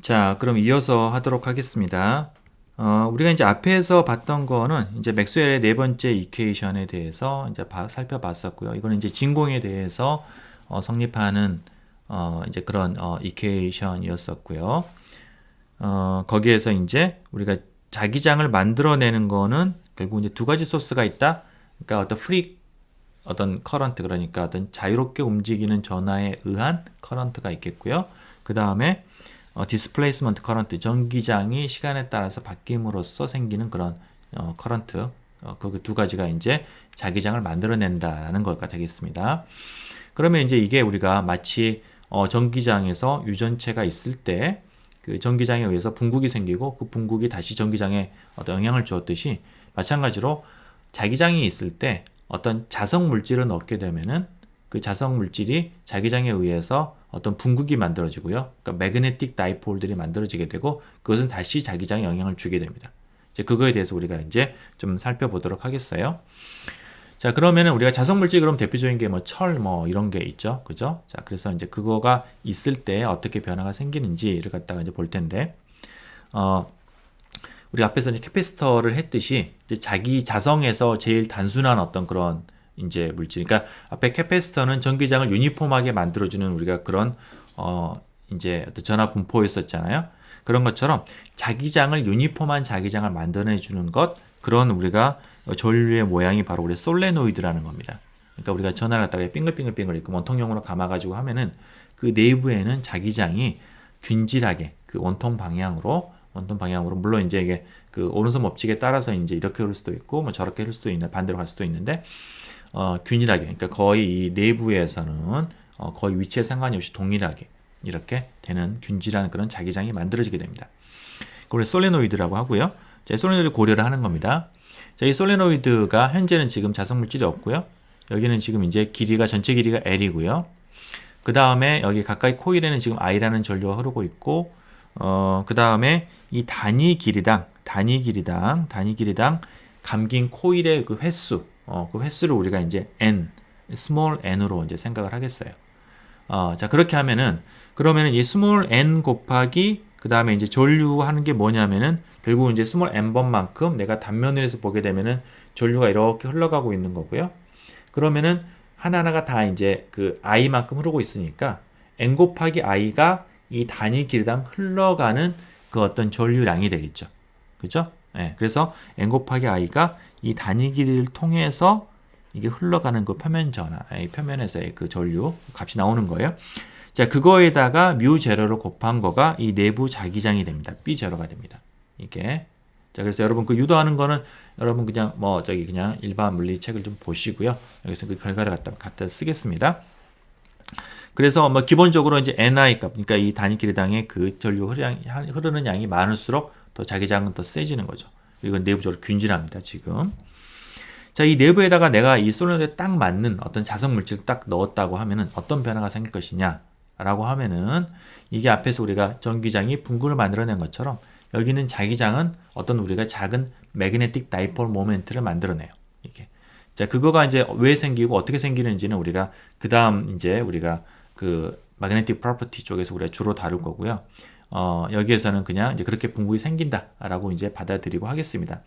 자, 그럼 이어서 하도록 하겠습니다. 우리가 이제 앞에서 봤던 거는 이제 맥스웰의 네 번째 이퀘이션에 대해서 이제 살펴봤었고요. 이거는 이제 진공에 대해서 성립하는 이제 그런 이퀘이션이었었고요. 거기에서 이제 우리가 자기장을 만들어내는 거는 결국 이제 두 가지 소스가 있다. 그러니까 어떤 커런트, 그러니까 어떤 자유롭게 움직이는 전하에 의한 커런트가 있겠고요. 그 다음에 디스플레이스먼트 커런트, 전기장이 시간에 따라서 바뀜으로써 생기는 그런 커런트, 그 두 가지가 이제 자기장을 만들어낸다라는 거가 되겠습니다. 그러면 이제 이게 우리가 마치 전기장에서 유전체가 있을 때 그 전기장에 의해서 분국이 생기고 그 분국이 다시 전기장에 어떤 영향을 주었듯이, 마찬가지로 자기장이 있을 때 어떤 자성 물질을 넣게 되면은 그 자성 물질이 자기장에 의해서 어떤 분국이 만들어지고요. 그러니까 매그네틱 다이폴들이 만들어지게 되고 그것은 다시 자기장에 영향을 주게 됩니다. 이제 그거에 대해서 우리가 이제 좀 살펴보도록 하겠어요. 자, 그러면은 우리가 자성 물질, 그럼 대표적인 게 뭐 철 이런 게 있죠. 그죠? 자, 그래서 이제 그거가 있을 때 어떻게 변화가 생기는지를 갖다가 이제 볼 텐데, 우리 앞에서 이제 캐패시터를 했듯이 이제 자기 자성에서 제일 단순한 어떤 그런 이제 물질. 그러니까 앞에 캐패시터는 전기장을 유니폼하게 만들어주는 우리가 그런 이제 어떤 전하 분포였었잖아요. 그런 것처럼 자기장을 유니폼한 자기장을 만들어내주는 것, 그런 우리가 전류의 모양이 바로 우리 솔레노이드라는 겁니다. 그러니까 우리가 전화를 갖다가 빙글빙글빙글 이렇게 원통형으로 감아가지고 하면은 그 내부에는 자기장이 균질하게 그 원통 방향으로 물론 이제 이게 그 오른손 법칙에 따라서 이제 이렇게 흐를 수도 있고 뭐 저렇게 흐를 수도 있는, 반대로 갈 수도 있는데 균일하게, 그러니까 거의 이 내부에서는 거의 위치에 상관이 없이 동일하게 이렇게 되는 균질한 그런 자기장이 만들어지게 됩니다. 그걸 솔레노이드라고 하고요. 자, 솔레노이드 고려를 하는 겁니다. 자, 이 솔레노이드가 현재는 지금 자성 물질이 없고요. 여기는 지금 이제 전체 길이가 L이고요. 그 다음에 여기 가까이 코일에는 지금 I라는 전류가 흐르고 있고, 그 다음에 이 단위 길이당 감긴 코일의 그 횟수, 그 횟수를 우리가 이제 N, small n으로 이제 생각을 하겠어요. 자, 그렇게 하면은, 그러면은 이 small n 곱하기, 그 다음에 이제 전류하는 게 뭐냐면은, 결국 이제 small n 번만큼 내가 단면에서 보게 되면은 전류가 이렇게 흘러가고 있는 거고요. 그러면은 하나하나가 다 이제 그 i만큼 흐르고 있으니까, n 곱하기 i가 이 단위 길이당 흘러가는 그 어떤 전류량이 되겠죠. 그죠? 네, 그래서 n 곱하기 i가 이 단위 길이를 통해서 이게 흘러가는 그 표면 전하, 이 표면에서의 그 전류 값이 나오는 거예요. 자, 그거에다가 뮤 제로를 곱한 거가 이 내부 자기장이 됩니다. B 제로가 됩니다. 이게. 자, 그래서 여러분 그 유도하는 거는 여러분 그냥 그냥 일반 물리책을 좀 보시고요. 여기서 그 결과를 갖다 쓰겠습니다. 그래서 기본적으로 이제 NI 값, 그러니까 이 단위 길이당의 그 전류 흐르는 양이 많을수록 더 자기장은 더 세지는 거죠. 이건 내부적으로 균질합니다, 지금. 자, 이 내부에다가 내가 이 솔enoid에 딱 맞는 어떤 자성 물질을 딱 넣었다고 하면은 어떤 변화가 생길 것이냐 라고 하면은, 이게 앞에서 우리가 전기장이 분kur을 만들어낸 것처럼 여기는 자기장은 어떤 우리가 작은 매그네틱 다이폴 모멘트를 만들어내요. 이게. 자, 그거가 이제 왜 생기고 어떻게 생기는지는 우리가 그 다음 이제 우리가 그 magnetic property 쪽에서 우리가 주로 다룰 거고요. 여기에서는 그냥 이제 그렇게 분kur이 생긴다라고 이제 받아들이고 하겠습니다.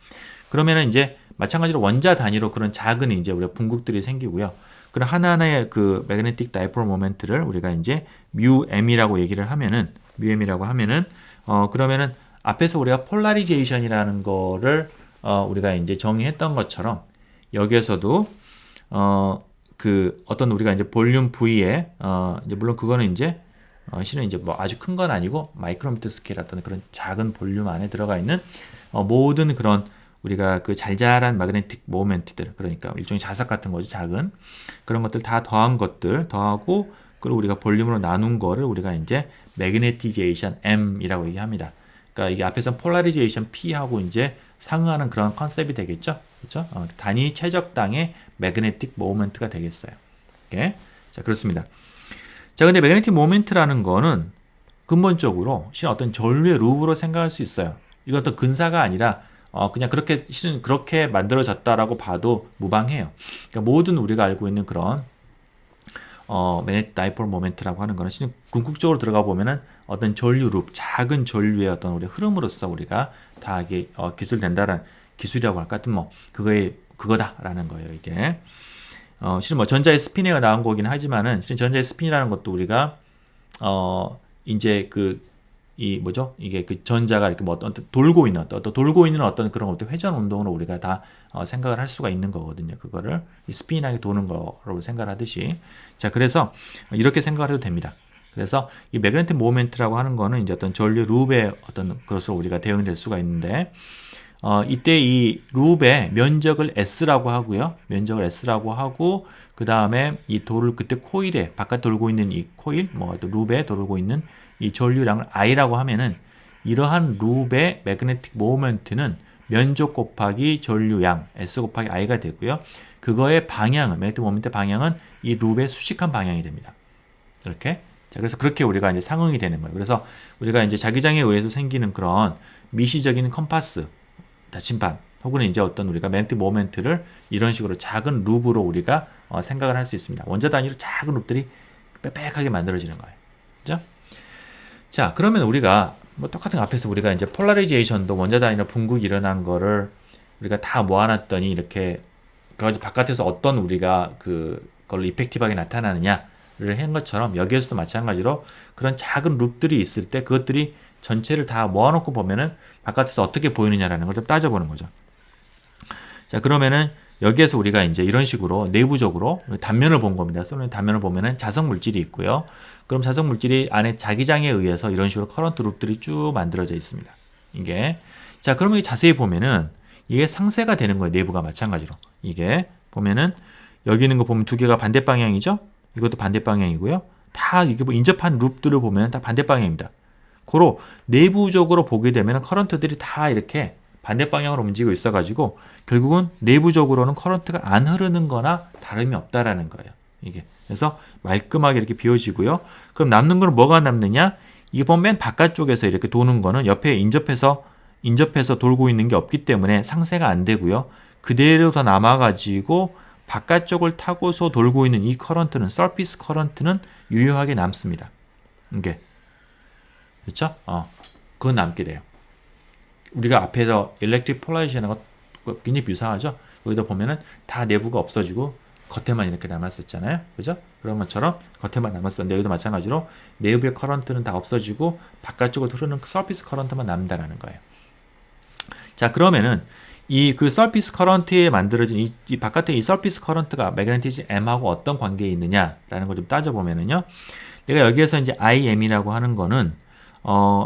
그러면은 이제 마찬가지로 원자 단위로 그런 작은 이제 우리가 분kur들이 생기고요. 그런 하나하나의 그 magnetic dipole moment를 우리가 이제 μm이라고 얘기를 하면은, 그러면은 앞에서 우리가 polarization이라는 거를 우리가 이제 정의했던 것처럼 여기에서도 그 어떤 우리가 이제 볼륨 V에 이제 물론 그거는 이제 실은 이제 뭐 아주 큰 건 아니고 마이크로미터 스케일 어떤 그런 작은 볼륨 안에 들어가 있는 모든 그런 우리가 그 잘잘한 마그네틱 모멘트들, 그러니까 일종의 자석 같은 거죠. 작은 그런 것들 다 더한 것들 더하고, 그리고 우리가 볼륨으로 나눈 거를 우리가 이제 매그네티제이션 M이라고 얘기합니다. 그러니까 이게 앞에서 폴라리제이션 P하고 이제 상응하는 그런 컨셉이 되겠죠. 그렇죠? 단위 최적당의 매그네틱 모멘트가 되겠어요. 예. 자, 그렇습니다. 자, 근데 매그네틱 모멘트라는 거는 근본적으로 실은 어떤 전류의 루브로 생각할 수 있어요. 이건 또 근사가 아니라 그냥 그렇게 실은 그렇게 만들어졌다라고 봐도 무방해요. 그러니까 모든 우리가 알고 있는 그런 매그네틱 다이폴 모멘트라고 하는 거는 실은 궁극적으로 들어가 보면은 어떤 전류 룹, 작은 전류의 어떤 우리 흐름으로서 우리가 다 이게 기술된다라는 기술이라고 할까? 하여튼 뭐 그거다라는 거예요, 이게. 실은 뭐 전자의 스피너가 나온 거긴 하지만은 실은 전자의 스핀이라는 것도 우리가 이제 뭐죠? 이게 그 전자가 이렇게 뭐 어떤 돌고 있는 어떤 그런 어떤 회전 운동으로 우리가 다 생각을 할 수가 있는 거거든요. 그거를 스피인하게 도는 거로 생각을 하듯이. 자, 그래서 이렇게 생각을 해도 됩니다. 그래서 이 매그네틱 모멘트라고 하는 거는 이제 어떤 전류 룹의 어떤 것으로 우리가 대응이 될 수가 있는데, 이때 이 룹의 면적을 S라고 하고요. 면적을 S라고 하고, 그 다음에 이 돌을 그때 코일에, 바깥 돌고 있는 이 코일, 뭐 또 룹에 돌고 있는 이 전류량을 I라고 하면은 이러한 룹의 매그네틱 모멘트는 면적 곱하기 전류량 S 곱하기 I가 되고요. 그거의 방향은, 매그네틱 모멘트의 방향은 이 룹의 수직한 방향이 됩니다. 이렇게. 자, 그래서 그렇게 우리가 이제 상응이 되는 거예요. 그래서 우리가 이제 자기장에 의해서 생기는 그런 미시적인 컴파스, 나침반, 혹은 이제 어떤 우리가 매그네틱 모멘트를 이런 식으로 작은 룹으로 우리가 생각을 할 수 있습니다. 원자 단위로 작은 룹들이 빽빽하게 만들어지는 거예요. 그죠? 자, 그러면 우리가 뭐 똑같은 앞에서 우리가 이제 폴라리제이션도 원자 단위로 분극이 일어난 거를 우리가 다 모아놨더니 이렇게 그래가지고 바깥에서 어떤 우리가 그걸로 이펙티브하게 나타나느냐를 한 것처럼 여기에서도 마찬가지로 그런 작은 룹들이 있을 때 그것들이 전체를 다 모아놓고 보면은 바깥에서 어떻게 보이느냐라는 걸 좀 따져보는 거죠. 자, 그러면은 여기에서 우리가 이제 이런 식으로 내부적으로 단면을 본 겁니다. 솔로의 단면을 보면은 자석 물질이 있고요. 그럼 자석 물질이 안에 자기장에 의해서 이런 식으로 커런트 룹들이 쭉 만들어져 있습니다. 이게. 자, 그러면 자세히 보면은 이게 상쇄가 되는 거예요. 내부가 마찬가지로. 이게 보면은 여기 있는 거 보면 두 개가 반대 방향이죠? 이것도 반대 방향이고요. 다 이게 뭐 인접한 룹들을 보면 다 반대 방향입니다. 고로 내부적으로 보게 되면 커런트들이 다 이렇게 반대 방향으로 움직이고 있어가지고 결국은 내부적으로는 커런트가 안 흐르는 거나 다름이 없다라는 거예요. 이게. 그래서 말끔하게 이렇게 비워지고요. 그럼 남는 거는 뭐가 남느냐? 이번 맨 바깥쪽에서 이렇게 도는 거는 옆에 인접해서 돌고 있는 게 없기 때문에 상쇄가 안 되고요. 그대로 더 남아가지고 바깥쪽을 타고서 돌고 있는 이 커런트는, 서피스 커런트는 유효하게 남습니다. 이게. 그렇죠? 그건 남게 돼요. 우리가 앞에서 일렉트릭 폴라리제이션하고 굉장히 유사하죠? 여기다 보면은 다 내부가 없어지고 겉에만 이렇게 남았었잖아요. 그죠? 그런 것처럼 겉에만 남았었는데 여기도 마찬가지로 내부의 커런트는 다 없어지고 바깥쪽으로 흐르는 서피스 커런트만 남는다는 거예요. 자, 그러면은 이 서피스 커런트에 만들어진 이 바깥에 이 서피스 커런트가 매그네티즘 M하고 어떤 관계에 있느냐라는 걸 좀 따져보면은요. 내가 여기에서 이제 IM이라고 하는 거는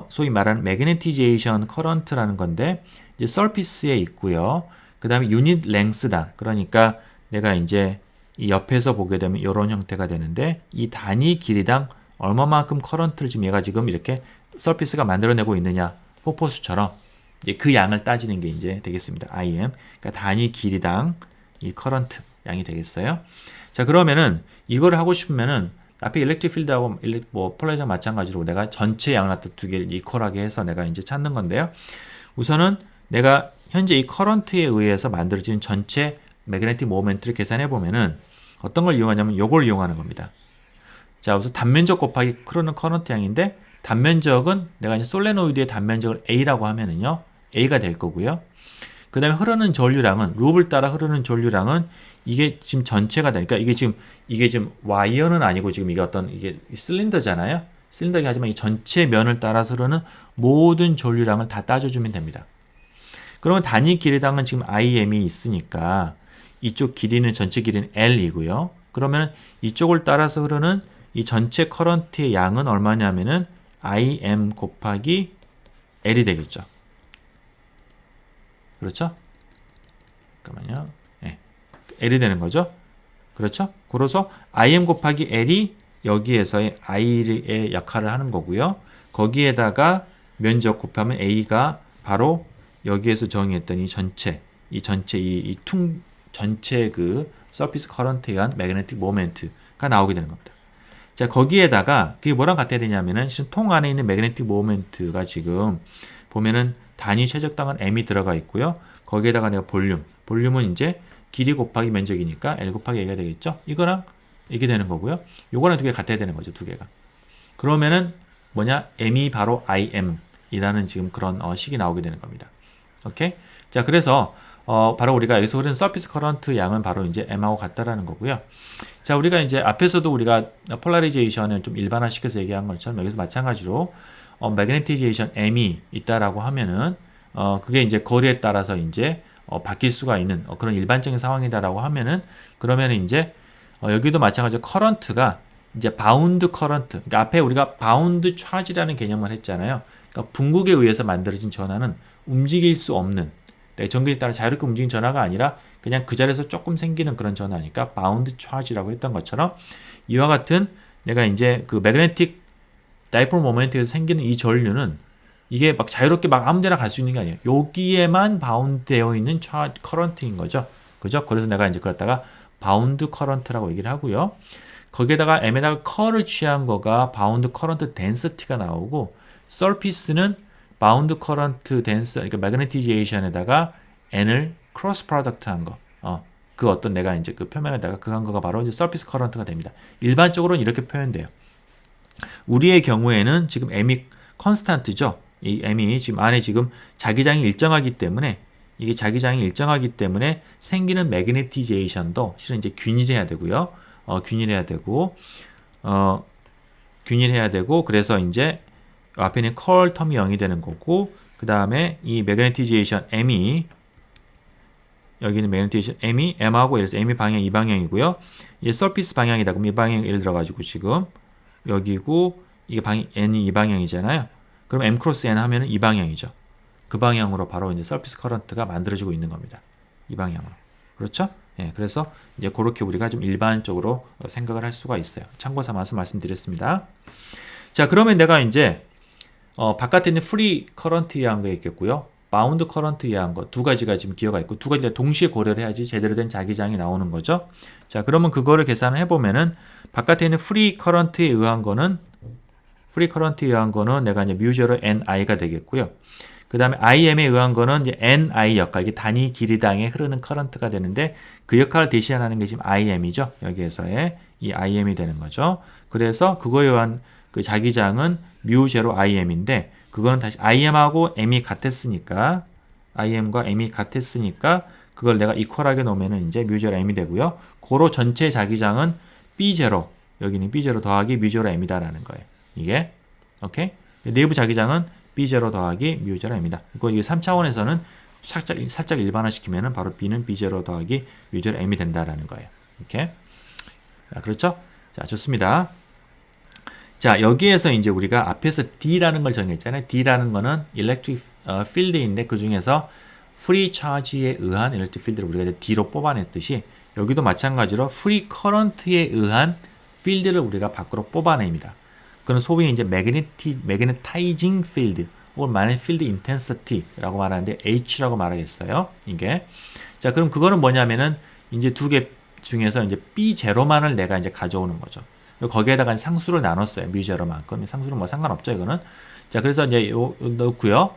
소위 말하는 매그네티제이션 커런트라는 건데 이제 서피스에 있고요. 그 다음에 유닛 랭스다. 그러니까 내가 이제 이 옆에서 보게 되면 이런 형태가 되는데 이 단위 길이당 얼마만큼 커런트를 지금 얘가 지금 이렇게 서피스가 만들어내고 있느냐 포포수처럼 이제 그 양을 따지는 게 이제 되겠습니다. IM. 그러니까 단위 길이당 이 커런트 양이 되겠어요. 자, 그러면은 이거를 하고 싶으면은 앞에 일렉트릭 필드하고 폴라리제이션 마찬가지로 내가 전체 양을 두 개를 이퀄하게 해서 내가 이제 찾는 건데요. 우선은 내가 현재 이 커런트에 의해서 만들어진 전체 매그네틱 모멘트를 계산해 보면은 어떤 걸 이용하냐면 요걸 이용하는 겁니다. 자, 우선 단면적 곱하기 흐르는 커런트 양인데 단면적은 내가 이제 솔레노이드의 단면적을 A라고 하면은요. A가 될 거고요. 그 다음에 흐르는 전류량은 룹을 따라 흐르는 전류량은 이게 지금 전체가 되니까 이게 지금 와이어는 아니고 지금 이게 어떤 이게 실린더잖아요. 실린더긴 하지만 이 전체 면을 따라서 흐르는 모든 전류량을 다 따져주면 됩니다. 그러면 단위 길이당은 지금 IM이 있으니까 이쪽 길이는 전체 길이는 L이고요. 그러면 이쪽을 따라서 흐르는 이 전체 커런트의 양은 얼마냐면은 IM 곱하기 L이 되겠죠. 그렇죠? 잠깐만요. 네. L이 되는 거죠. 그렇죠? 그래서 IM 곱하기 L이 여기에서의 I의 역할을 하는 거고요. 거기에다가 면적 곱하면 A가 바로 여기에서 정의했던 이 전체 전체 그 서피스 커런트에 의한 매그네틱 모멘트가 나오게 되는 겁니다. 자, 거기에다가 그게 뭐랑 같아야 되냐면은 지금 통 안에 있는 매그네틱 모멘트가 지금 보면은 단위 최적당한 M이 들어가 있고요. 거기에다가 내가 볼륨은 이제 길이 곱하기 면적이니까 L 곱하기 A가 되겠죠. 이거랑 이게 되는 거고요. 요거랑 두 개 같아야 되는 거죠. 두 개가. 그러면은 뭐냐? m이 바로 im 이라는 지금 그런 식이 나오게 되는 겁니다. 오케이? 자, 그래서 바로 우리가 여기서 흐르는 서피스 커런트 양은 바로 이제 m하고 같다라는 거고요. 자, 우리가 이제 앞에서도 우리가 폴라리제이션을 좀 일반화시켜서 얘기한 것처럼 여기서 마찬가지로 매그네티제이션 m이 있다라고 하면은 그게 이제 거리에 따라서 이제 바뀔 수가 있는 그런 일반적인 상황이다라고 하면은 그러면은 이제 여기도 마찬가지로 커런트가 이제 바운드 커런트. 그러니까 앞에 우리가 바운드 차지라는 개념을 했잖아요. 그러니까 분국에 의해서 만들어진 전하는 움직일 수 없는 전기에 따라 자유롭게 움직이는 전하가 아니라 그냥 그 자리에서 조금 생기는 그런 전하니까 바운드 차지라고 했던 것처럼 이와 같은 내가 이제 그 매그네틱 다이폴 모멘트에서 생기는 이 전류는 이게 막 자유롭게 막 아무 데나 갈 수 있는 게 아니에요. 여기에만 바운드 되어 있는 커런트인 거죠. 그죠? 그래서 내가 이제 그랬다가 바운드 커런트라고 얘기를 하고요. 거기에다가 m에다가 컬을 취한 거가 바운드 커런트 덴시티가 나오고 서피스는 바운드 커런트 덴스 그러니까 매그네티제이션에다가 n을 크로스 프로덕트 한 거. 그 어떤 내가 이제 그 표면에다가 그 한 거가 바로 이제 서피스 커런트가 됩니다. 일반적으로는 이렇게 표현돼요. 우리의 경우에는 지금 m이 컨스탄트죠. 이 m이 지금 안에 지금 자기장이 일정하기 때문에 이게 자기장이 일정하기 때문에 생기는 매그네티제이션도 실은 이제 균일해야 되고요. 균일해야 되고 그래서 이제 앞에 있는 컬 텀이 0이 되는 거고 그 다음에 이 매그네티제이션 m이 여기는 매그네티제이션 m이 m하고 예를 들어서 m이 방향 이 방향이고요. 이게 서피스 방향이다. 그럼 이 방향 예를 들어 가지고 지금 여기고 이게 방향 n이 이 방향이잖아요. 그럼 m 크로스 n 하면은 이 방향이죠. 그 방향으로 바로 이제 서피스 커런트가 만들어지고 있는 겁니다. 이 방향으로. 그렇죠? 예, 그래서 이제 그렇게 우리가 좀 일반적으로 생각을 할 수가 있어요. 참고 삼아서 말씀드렸습니다. 자, 그러면 내가 이제 바깥에 있는 프리 커런트 이해한 거 있겠고요. 바운드 커런트 이해한 거 두 가지가 지금 기여가 있고 두 가지를 동시에 고려를 해야지 제대로 된 자기장이 나오는 거죠. 자, 그러면 그거를 계산을 해보면은 바깥에 있는 프리 커런트에 의한 거는 내가 이제 뮤제로 ni가 되겠고요. 그 다음에 im에 의한 거는 이제 ni 역할, 이게 단위 길이당에 흐르는 커런트가 되는데 그 역할을 대신하는 게 지금 im이죠. 여기에서의 이 im이 되는 거죠. 그래서 그거에 의한 그 자기장은 뮤제로 im인데 그거는 다시 im하고 m이 같았으니까 im과 m이 같았으니까 그걸 내가 이퀄하게 놓으면은 이제 뮤제로 m이 되고요. 고로 전체 자기장은 b0 여기는 b0 더하기 뮤제로 m이다라는 거예요. 이게 오케이? 내부 자기장은 b0 더하기 뮤0입니다. 이거 3차원에서는 살짝 일반화시키면은 바로 b는 b0 더하기 뮤0 m이 된다라는 거예요. 이렇게. 자, 그렇죠? 자, 좋습니다. 자, 여기에서 이제 우리가 앞에서 D라는 걸 정했잖아요. D라는 거는 electric field인데 그 중에서 free charge에 의한 electric field를 우리가 이제 D로 뽑아냈듯이 여기도 마찬가지로 free current에 의한 field를 우리가 밖으로 뽑아냅니다. 그건 소위 이제 magnetizing field 혹은 magnetic field intensity라고 말하는데 H라고 말하겠어요. 이게. 자, 그럼 그거는 뭐냐면은 이제 두 개 중에서 이제 B0만을 내가 이제 가져오는 거죠. 거기에다가 상수를 나눴어요. 뮤제로만큼. 상수는 뭐 상관없죠, 이거는. 자, 그래서 이제 요 넣고요.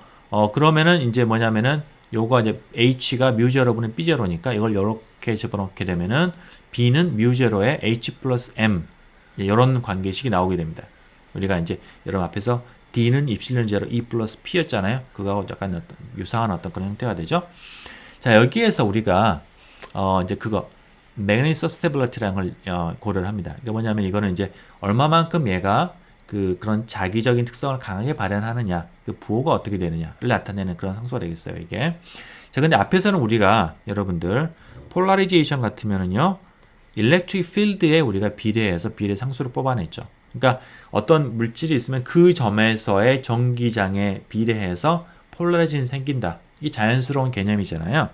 그러면은 이제 뭐냐면은 요거 이제 H가 뮤제로분의 B0니까 이걸 요렇게 집어넣게 되면은 B는 뮤제로의 H 플러스 M. 이런 관계식이 나오게 됩니다. 우리가 이제 여러분 앞에서 D는 입실련 제로 E 플러스 P였잖아요. 그거하고 약간 어떤 유사한 어떤 그런 형태가 되죠. 자, 여기에서 우리가 이제 그거 magnetic substability라는 걸 고려를 합니다. 이게 뭐냐면 이거는 이제 얼마만큼 얘가 그런 자기적인 특성을 강하게 발현하느냐, 그 부호가 어떻게 되느냐를 나타내는 그런 상수가 되겠어요, 이게. 자, 근데 앞에서는 우리가 여러분들 폴라리제이션 같으면은요, electric field에 우리가 비례해서 비례 상수를 뽑아냈죠. 그러니까 어떤 물질이 있으면 그 점에서의 전기장에 비례해서 폴라리제이션이 생긴다. 이게 자연스러운 개념이잖아요.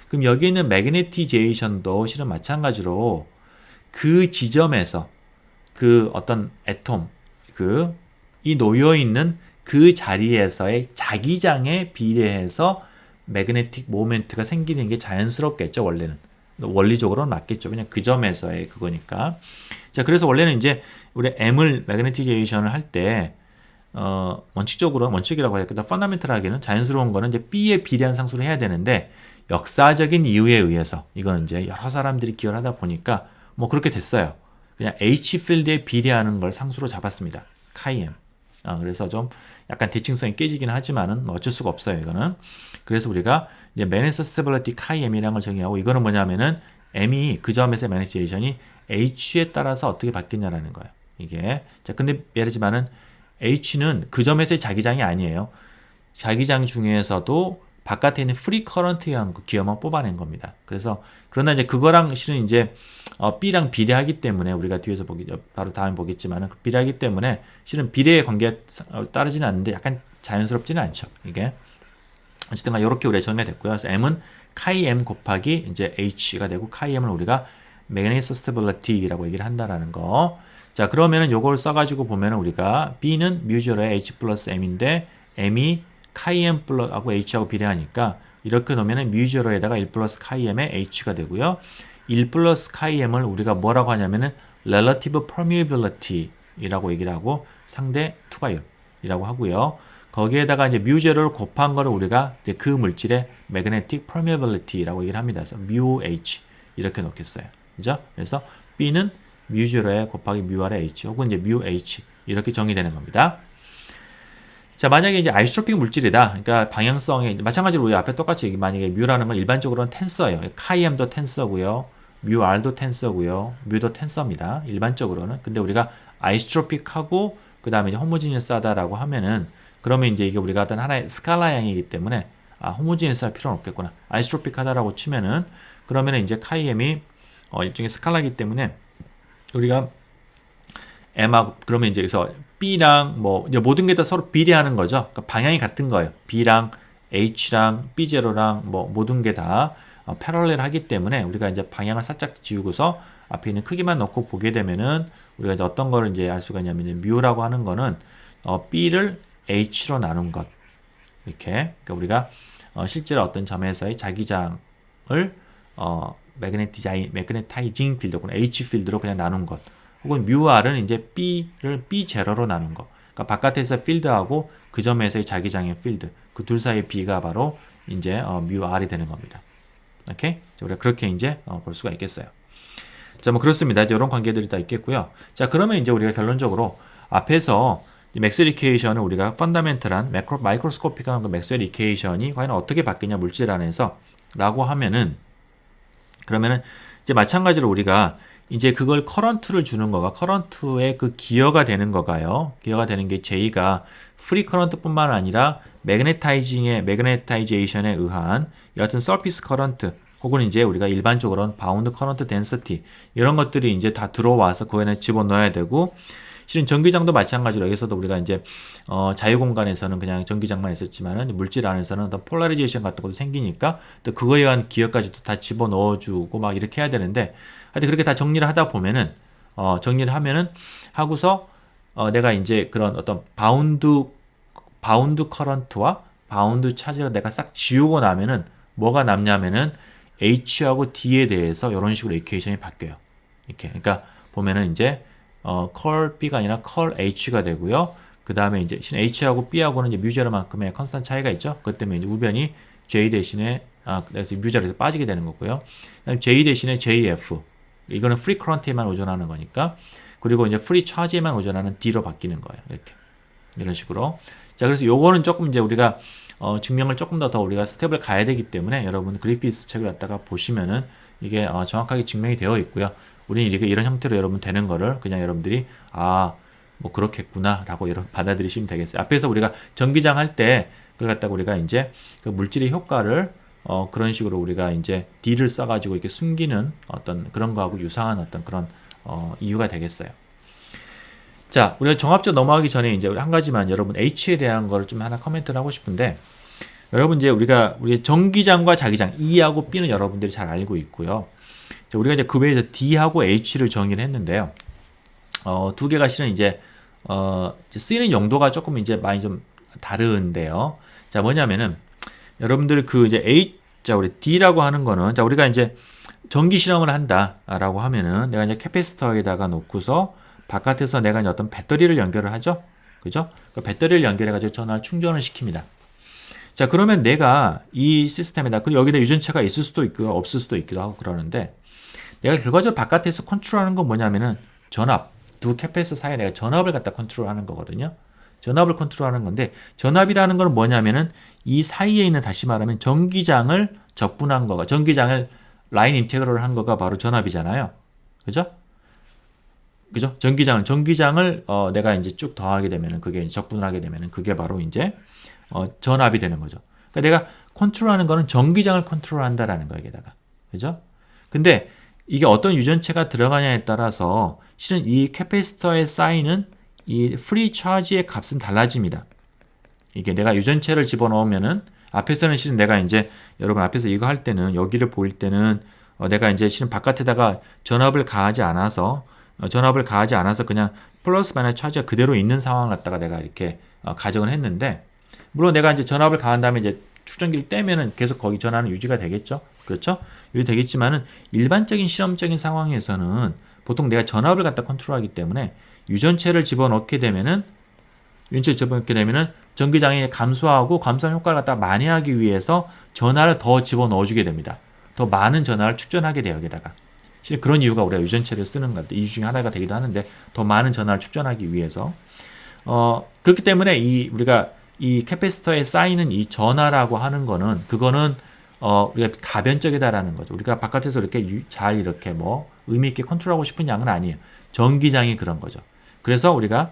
그럼 여기 있는 매그네티제이션도 실은 마찬가지로 그 지점에서 그 어떤 애톰, 이 놓여 있는 그 자리에서의 자기장에 비례해서 매그네틱 모멘트가 생기는 게 자연스럽겠죠, 원래는. 원리적으로는 맞겠죠. 그냥 그 점에서의 그거니까. 자, 그래서 원래는 이제 우리 M을 매그네티제이션을 할 때, 원칙이라고 해야겠다. 펀더멘털하게는 자연스러운 거는 이제 B에 비례한 상수를 해야 되는데, 역사적인 이유에 의해서, 이거는 이제 여러 사람들이 기여를 하다 보니까, 뭐 그렇게 됐어요. 그냥 H 필드에 비례하는 걸 상수로 잡았습니다. chi-m. 그래서 좀 약간 대칭성이 깨지긴 하지만은 뭐 어쩔 수가 없어요, 이거는. 그래서 우리가 이제 manage stability chi-m이라는 걸 정의하고, 이거는 뭐냐면은 m이 그 점에서의 manipulation이 h에 따라서 어떻게 바뀌냐라는 거예요. 이게. 자, 근데 예르지만은 h는 그 점에서의 자기장이 아니에요. 자기장 중에서도 바깥에 있는 프리 커런트에 의한 그 기어만 뽑아낸 겁니다. 그래서 그러나 이제 그거랑 실은 이제 B랑 비례하기 때문에 우리가 뒤에서 바로 다음에 보겠지만 비례하기 때문에 실은 비례의 관계에 따르지는 않는데 약간 자연스럽지는 않죠. 이게 어쨌든 이렇게 우리가 정의가 됐고요. 그래서 M은 chi-m 곱하기 이제 H가 되고 chi-m을 우리가 magnetic stability라고 얘기를 한다라는 거. 자, 그러면은 요걸 써가지고 보면은 우리가 B는 뮤즈러의 H 플러스 M인데 M이 chi-m 하고 H하고 비례하니까 이렇게 놓으면은 뮤즈러에다가 1 플러스 chi-m의 H가 되고요. 1 플러스 chi-m을 우리가 뭐라고 하냐면은 relative permeability이라고 얘기를 하고 상대 투과율이라고 하고요. 거기에다가 이제 뮤제로를 곱한 거를 우리가 이제 그 물질의 magnetic permeability라고 얘기를 합니다. 그래서 μH 이렇게 놓겠어요. 그죠? 그래서 B는 뮤제로에 곱하기 뮤R의 H 혹은 이제 μH 이렇게 정의되는 겁니다. 자, 만약에 이제 아이소트로픽 물질이다. 그러니까 방향성에 마찬가지로 우리 앞에 똑같이 만약에 뮤라는 건 일반적으로는 텐서예요. chi-m도 텐서고요. 뮤R도 텐서고요. 뮤도 텐서입니다. 일반적으로는. 근데 우리가 아이소트로픽하고 그다음에 이제 호모지니어스하다라고 하면은 그러면 이제 이게 우리가 어떤 하나의 스칼라양이기 때문에 호모지니어스 할 필요는 없겠구나. 아이소트로픽하다라고 치면은 그러면은 이제 chi-m이 일종의 스칼라이기 때문에 우리가 M하고 그러면 이제 그래서 B랑 뭐 모든 게 다 서로 비례하는 거죠. 그러니까 방향이 같은 거예요. B랑 H랑 B0랑 뭐 모든 게 다 패럴렐하기 때문에 우리가 이제 방향을 살짝 지우고서 앞에 있는 크기만 넣고 보게 되면은 우리가 이제 어떤 거를 이제 알 수가 있냐면 뮤라고 하는 거는 B를 H로 나눈 것 이렇게. 그러니까 우리가 실제로 어떤 점에서의 자기장을 매그네타이징 필드구나 H 필드로 그냥 나눈 것. 혹은 뮤R은 이제 B를 B0로 나눈 거. 그러니까 바깥에서 필드하고 그 점에서의 자기장의 필드. 그 둘 사이의 B가 바로 이제 뮤R이 되는 겁니다. 오케이? 자, 우리가 그렇게 이제 볼 수가 있겠어요. 자, 뭐 그렇습니다. 이런 관계들이 다 있겠고요. 자, 그러면 이제 우리가 결론적으로 앞에서 맥스웰 이퀘이션을 우리가 펀더멘털한 마이크로스코픽한 그 맥스웰 이퀘이션이 과연 어떻게 바뀌냐 물질 안에서 라고 하면은 그러면은 이제 마찬가지로 우리가 이제 그걸 커런트를 주는 거가 커런트의 그 기여가 되는 거가요. 기여가 되는 게 J가 프리 커런트뿐만 아니라 매그네타이제이션에 의한 여하튼 서피스 커런트 혹은 이제 우리가 일반적으로는 바운드 커런트 덴시티 이런 것들이 이제 다 들어와서 그 안에 집어넣어야 되고 실은 전기장도 마찬가지로 여기서도 우리가 이제 자유 공간에서는 그냥 전기장만 있었지만은 물질 안에서는 어떤 폴라리제이션 같은 것도 생기니까 또 그거에 의한 기여까지도 다 집어넣어주고 막 이렇게 해야 되는데 하여튼 그렇게 다 정리를 하다 보면은 정리를 하면은 하고서 내가 이제 그런 어떤 바운드 커런트와 바운드 차지를 내가 싹 지우고 나면은 뭐가 남냐면은 H하고 D에 대해서 이런 식으로 이퀘이션이 바뀌어요. 이렇게. 그러니까 보면은 이제 컬 B가 아니라 컬 H가 되고요. 그 다음에 이제 H하고 B하고는 이제 뮤제로만큼의 컨스턴트 차이가 있죠. 그것 때문에 이제 우변이 J 대신에 그래서 뮤제로에서 빠지게 되는 거고요. 그다음 J 대신에 JF 이거는 프리 커런트에만 의존하는 거니까 그리고 이제 프리 차지에만 의존하는 D로 바뀌는 거예요. 이렇게 이런 식으로. 자, 그래서 요거는 조금 이제 우리가 증명을 조금 더 우리가 스텝을 가야 되기 때문에 여러분 그리피스 책을 갖다가 보시면은 이게 정확하게 증명이 되어 있고요. 우리는 이렇게 이런 형태로 여러분 되는 거를 그냥 여러분들이 뭐 그렇겠구나 라고 여러분 받아들이시면 되겠어요. 앞에서 우리가 전기장 할 때 그걸 갖다가 우리가 이제 그 물질의 효과를 그런 식으로 우리가 이제 D를 써가지고 이렇게 숨기는 어떤 그런 거하고 유사한 어떤 그런 이유가 되겠어요. 자, 우리가 종합적으로 넘어가기 전에 이제 한 가지만 여러분 H에 대한 거를 좀 하나 코멘트를 하고 싶은데 여러분 이제 우리 전기장과 자기장 E하고 B는 여러분들이 잘 알고 있고요. 자, 우리가 이제 그 외에서 D하고 H를 정의를 했는데요. 두 개가 실은 이제 쓰이는 용도가 조금 이제 많이 좀 다른데요. 자, 뭐냐면은 여러분들 그 이제 자, 우리 D라고 하는 거는 자, 우리가 이제 전기 실험을 한다라고 하면은 내가 이제 캐패시터에다가 놓고서 바깥에서 내가 이제 어떤 배터리를 연결을 하죠. 그죠? 그 배터리를 연결해가지고 전화를 충전을 시킵니다. 자, 그러면 내가 이 시스템에다, 그리고 여기다 유전체가 있을 수도 있고, 없을 수도 있기도 하고 그러는데, 내가 결과적으로 바깥에서 컨트롤하는 건 뭐냐면은, 전압, 두 캐패시터 사이에 내가 전압을 갖다 컨트롤하는 거거든요. 전압을 컨트롤하는 건데 전압이라는 건 뭐냐면은 이 사이에 있는 다시 말하면 전기장을 적분한 거가 전기장을 라인 인테그럴을 한 거가 바로 전압이잖아요. 그죠? 그죠? 전기장을 내가 이제 쭉 더하게 되면은 그게 적분을 하게 되면은 그게 바로 이제 전압이 되는 거죠. 그러니까 내가 컨트롤하는 거는 전기장을 컨트롤한다라는 거예요, 여기다가. 그죠? 근데 이게 어떤 유전체가 들어가냐에 따라서 실은 이 캐패시터에 쌓이는 이 프리 차지의 값은 달라집니다. 이게 내가 유전체를 집어넣으면은 앞에서는 실은 내가 이제 여러분 앞에서 이거 할 때는 여기를 보일 때는 내가 이제 실은 바깥에다가 전압을 가하지 않아서 그냥 플러스 마이너스 차지가 그대로 있는 상황을 갖다가 내가 이렇게 가정을 했는데 물론 내가 이제 전압을 가한 다음에 이제 축전기를 떼면은 계속 거기 전압은 유지가 되겠죠. 그렇죠? 유지되겠지만은 일반적인 실험적인 상황에서는 보통 내가 전압을 갖다 컨트롤하기 때문에 유전체를 집어넣게 되면은 전기장이 감소하는 효과를 갖다 많이 하기 위해서 전하를 더 집어넣어주게 됩니다. 더 많은 전하를 축전하게 돼요, 여기다가. 실은 그런 이유가 우리가 유전체를 쓰는 것 같아요. 이유 중에 하나가 되기도 하는데 더 많은 전하를 축전하기 위해서. 그렇기 때문에 우리가 이 캐패시터에 쌓이는 이 전하라고 하는 거는 그거는 우리가 가변적이다라는 거죠. 우리가 바깥에서 이렇게 잘 이렇게 뭐 의미 있게 컨트롤하고 싶은 양은 아니에요. 전기장이 그런 거죠. 그래서 우리가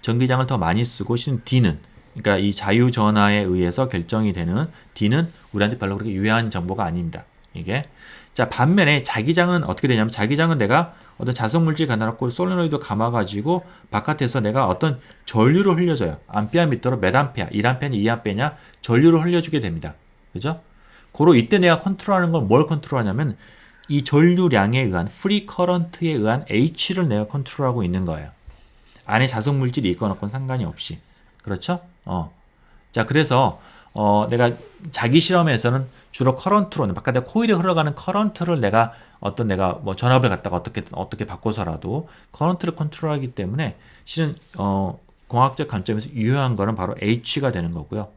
전기장을 더 많이 쓰고 실은 D는 그러니까 이 자유 전하에 의해서 결정이 되는 D는 우리한테 별로 그렇게 유효한 정보가 아닙니다. 이게 자 반면에 자기장은 어떻게 되냐면 자기장은 내가 어떤 자석 물질 갖다 놓고 솔레노이드 감아가지고 바깥에서 내가 어떤 전류를 흘려줘요. 암페어 미터로 몇 암페어, 1암페어냐 2암페어냐 전류를 흘려주게 됩니다. 그죠? 고로 이때 내가 컨트롤하는 건 뭘 컨트롤하냐면 이 전류량에 의한 프리 커런트에 의한 H를 내가 컨트롤하고 있는 거예요. 안에 자석 물질이 있거나 없건 상관이 없이. 그렇죠? 자, 그래서 내가 자기 실험에서는 주로 커런트로 바깥에 코일에 흘러가는 커런트를 내가 뭐 전압을 갖다가 어떻게 바꿔서라도 커런트를 컨트롤하기 때문에 실은 공학적 관점에서 유효한 거는 바로 H가 되는 거고요.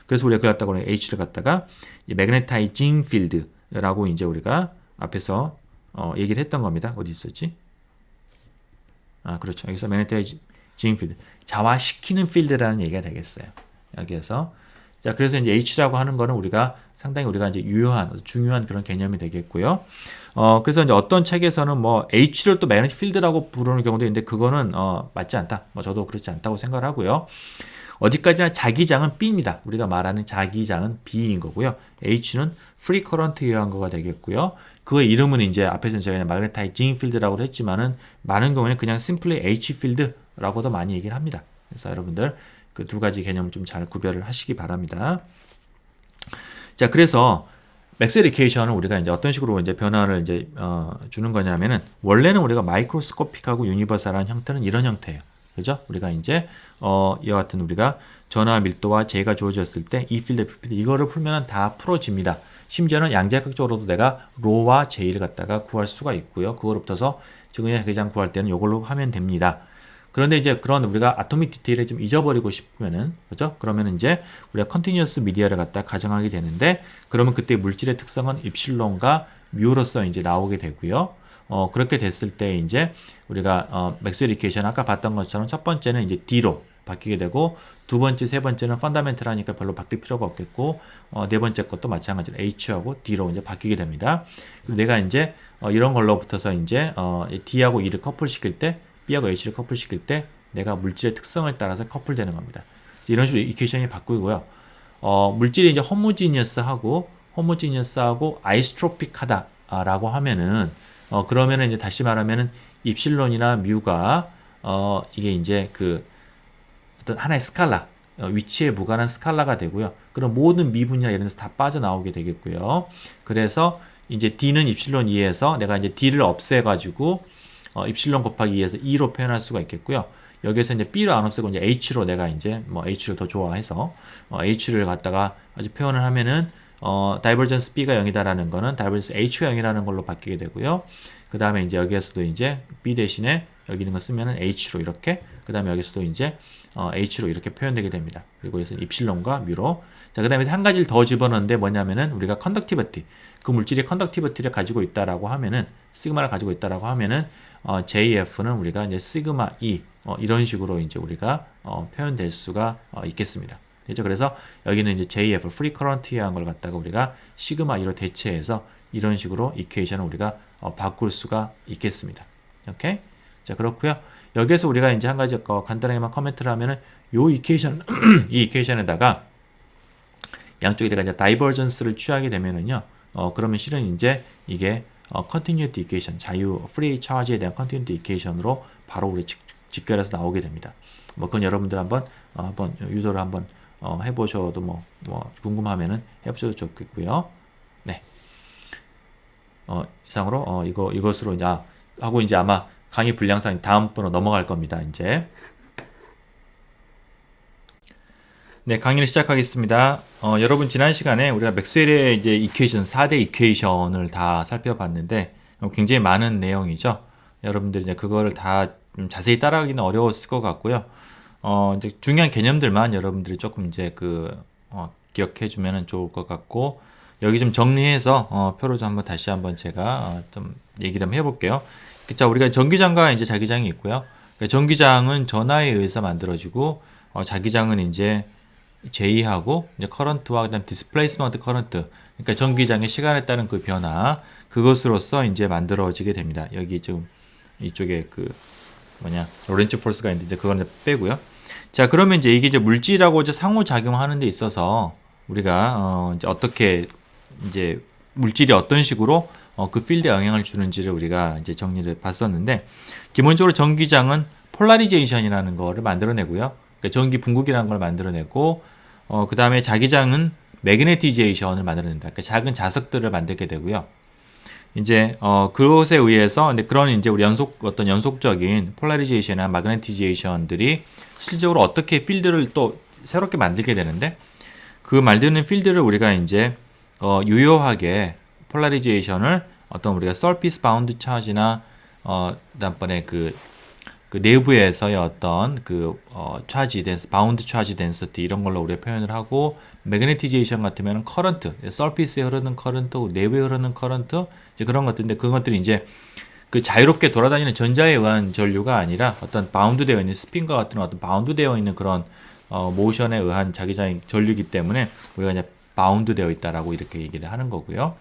그래서 우리가 그걸 갖다가 H를 갖다가 매그네타이징 필드라고 이제 우리가 앞에서 얘기를 했던 겁니다. 어디 있었지? 그렇죠. 여기서 매그네타이징 필드, 자화시키는 필드라는 얘기가 되겠어요. 여기에서 자, 그래서 이제 H라고 하는 거는 상당히 우리가 이제 중요한 그런 개념이 되겠고요. 그래서 이제 어떤 책에서는 뭐 H를 또 매그네틱 필드라고 부르는 경우도 있는데 그거는 맞지 않다. 뭐 저도 그렇지 않다고 생각을 하고요. 어디까지나 자기장은 B입니다. 우리가 말하는 자기장은 B인 거고요. H는 프리 커런트에 의한 거가 되겠고요. 그 이름은 이제 앞에서는 제가 마그네타이징 필드라고 했지만은 많은 경우에는 그냥 심플리 H 필드라고도 많이 얘기를 합니다. 그래서 여러분들 그 두 가지 개념을 좀 잘 구별을 하시기 바랍니다. 자, 그래서 맥스웰 이퀘이션은 우리가 이제 어떤 식으로 이제 변화를 이제 주는 거냐면은 원래는 우리가 마이크로스코픽하고 유니버설한 형태는 이런 형태예요. 그죠? 우리가 이제 이와 같은 우리가 전화 밀도와 J가 주어졌을 때 E 필드, F 필드 이거를 풀면은 다 풀어집니다. 심지어는 양자역학적으로도 내가 로와 J를 갖다가 구할 수가 있고요. 그거로부터서 증의 자기장 구할 때는 이걸로 하면 됩니다. 그런데 이제 그런 우리가 아토믹 디테일을 좀 잊어버리고 싶으면은, 그죠? 그러면 이제 우리가 컨티뉴어스 미디어를 갖다 가정하게 되는데, 그러면 그때 물질의 특성은 입실론과 뮤로서 이제 나오게 되고요. 그렇게 됐을 때 이제 우리가 맥스웰 이퀘이션 아까 봤던 것처럼 첫 번째는 이제 D로 바뀌게 되고, 두 번째, 세 번째는 펀더멘털하니까 별로 바뀔 필요가 없겠고, 네 번째 것도 마찬가지로 H하고 D로 이제 바뀌게 됩니다. 그리고 내가 이제 이런 걸로부터서 이제 D하고 E를 커플시킬 때 B하고 H를 커플시킬 때 내가 물질의 특성을 따라서 커플되는 겁니다. 이런 식으로 이퀘이션이 바꾸고요. 물질이 이제 호모지니어스하고 아이스트로픽하다라고 하면은 그러면은 이제 다시 말하면은 입실론이나 뮤가 이게 이제 그 어떤 하나의 스칼라 위치에 무관한 스칼라가 되고요. 그럼 모든 미분이나 이런 데서 다 빠져나오게 되겠고요. 그래서 이제 D는 입실론 2에서 내가 이제 D를 없애가지고 입실론 곱하기 2에서 2로 표현할 수가 있겠고요. 여기에서 이제 B를 안 없애고 이제 H로 내가 이제 뭐 H를 더 좋아해서 H를 갖다가 아주 표현을 하면은 다이버전스 B가 0이다라는 거는 다이버전스 H가 0이라는 걸로 바뀌게 되고요. 그 다음에 이제 여기에서도 이제 B 대신에 여기 있는 거 쓰면은 H로 이렇게 그 다음에 여기서도 이제 h로 이렇게 표현되게 됩니다. 그리고 여기서 입실론과 뮤로. 자, 그 다음에 한 가지를 더 집어넣는데 뭐냐면은 우리가 컨덕티비티, 그 물질이 컨덕티비티를 가지고 있다라고 하면은 시그마를 가지고 있다라고 하면은 JF는 우리가 이제 시그마 E 이런 식으로 이제 우리가 표현될 수가 있겠습니다. 그렇죠? 그래서 여기는 이제 JF 프리 커런트한 걸 갖다가 우리가 시그마 E로 대체해서 이런 식으로 이퀘이션을 우리가 바꿀 수가 있겠습니다. 오케이? 자, 그렇고요. 여기에서 우리가 이제 한 가지 간단하게만 커멘트를 하면은 요 이퀘이션 이 이퀘이션에다가 양쪽에다가 이제 다이버전스를 취하게 되면은요. 그러면 실은 이제 이게 컨티뉴티 이퀘이션, 자유 프리 차지에 대한 컨티뉴티 이퀘이션으로 바로 우리 직결해서 나오게 됩니다. 뭐 그건 여러분들 한번 유도를 한번 해보셔도 뭐 궁금하면은 해보셔도 좋겠고요. 네. 이상으로 이것으로 이제 하고 이제 아마 강의 분량상 다음 번으로 넘어갈 겁니다. 이제. 네, 강의를 시작하겠습니다. 여러분 지난 시간에 우리가 맥스웰의 이제 이퀘이션 4대 이퀘이션을 다 살펴봤는데 굉장히 많은 내용이죠. 여러분들이 이제 그거를 다 자세히 따라하기는 어려웠을 것 같고요. 이제 중요한 개념들만 여러분들이 조금 이제 기억해 주면은 좋을 것 같고 여기 좀 정리해서 표로 좀 다시 한번 제가 좀 얘기를 한번 해볼게요. 자, 우리가 전기장과 이제 자기장이 있고요. 전기장은 전하에 의해서 만들어지고 자기장은 이제 J하고 이제 커런트와 그다음 디스플레이스먼트 커런트, 그러니까 전기장의 시간에 따른 그 변화, 그것으로서 이제 만들어지게 됩니다. 여기 지금 이쪽에 로렌츠 폴스가 있는데 이제 그거는 빼고요. 자, 그러면 이제 이게 이제 물질하고 이제 상호작용하는 데 있어서 우리가 이제 어떻게 이제 물질이 어떤 식으로 그 필드에 영향을 주는지를 우리가 이제 정리를 봤었는데, 기본적으로 전기장은 폴라리제이션이라는 거를 만들어내고요. 그러니까 전기 분극이라는 걸 만들어내고, 그 다음에 자기장은 매그네티제이션을 만들어낸다. 그러니까 작은 자석들을 만들게 되고요. 이제 그것에 의해서 근데 그런 이제 우리 연속적인 폴라리제이션이나 매그네티제이션들이 실제적으로 어떻게 필드를 또 새롭게 만들게 되는데, 그 만드는 필드를 우리가 이제 유효하게 폴라리제이션을 우리가 서피스 바운드 차지나 다음번에 그 내부에서의 차지 덴스, 바운드 차지 덴시티 이런 걸로 우리가 표현을 하고, 매그네티제이션 같으면 커런트, 서피스에 흐르는 커런트, 내부에 흐르는 커런트, 이제 그런 것들인데, 그것들이 이제 그 자유롭게 돌아다니는 전자에 의한 전류가 아니라 어떤 바운드되어 있는 스핀과 같은 바운드되어 있는 그런 모션에 의한 자기장의 전류이기 때문에 우리가 이제 바운드되어 있다라고 이렇게 얘기를 하는 거고요.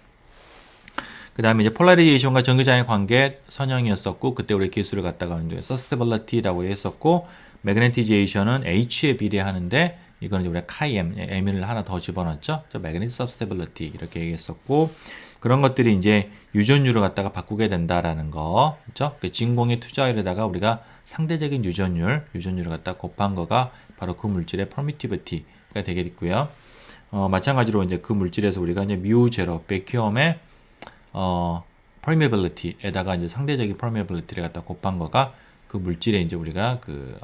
그 다음에 이제 폴라리제이션과 전기장의 관계 선형이었었고, 그때 우리 기술을 갖다가 이제 서스테빌리티라고 했었고, 매그네티제이션은 H에 비례하는데, 이거는 이제 우리가 카이엠, M을 하나 더 집어넣었죠. 매그네틱 서스테빌리티 이렇게 얘기했었고, 그런 것들이 이제 유전율을 갖다가 바꾸게 된다라는 거, 그렇죠? 그 진공의 투자율에다가 우리가 상대적인 유전율을 갖다 곱한 거가 바로 그 물질의 퍼미티비티가 되겠고요. 마찬가지로 이제 그 물질에서 우리가 이제 뮤0 백큐엄의 permeability에다가 이제 상대적인 permeability를 갖다 곱한 거가 그 물질에 이제 우리가 그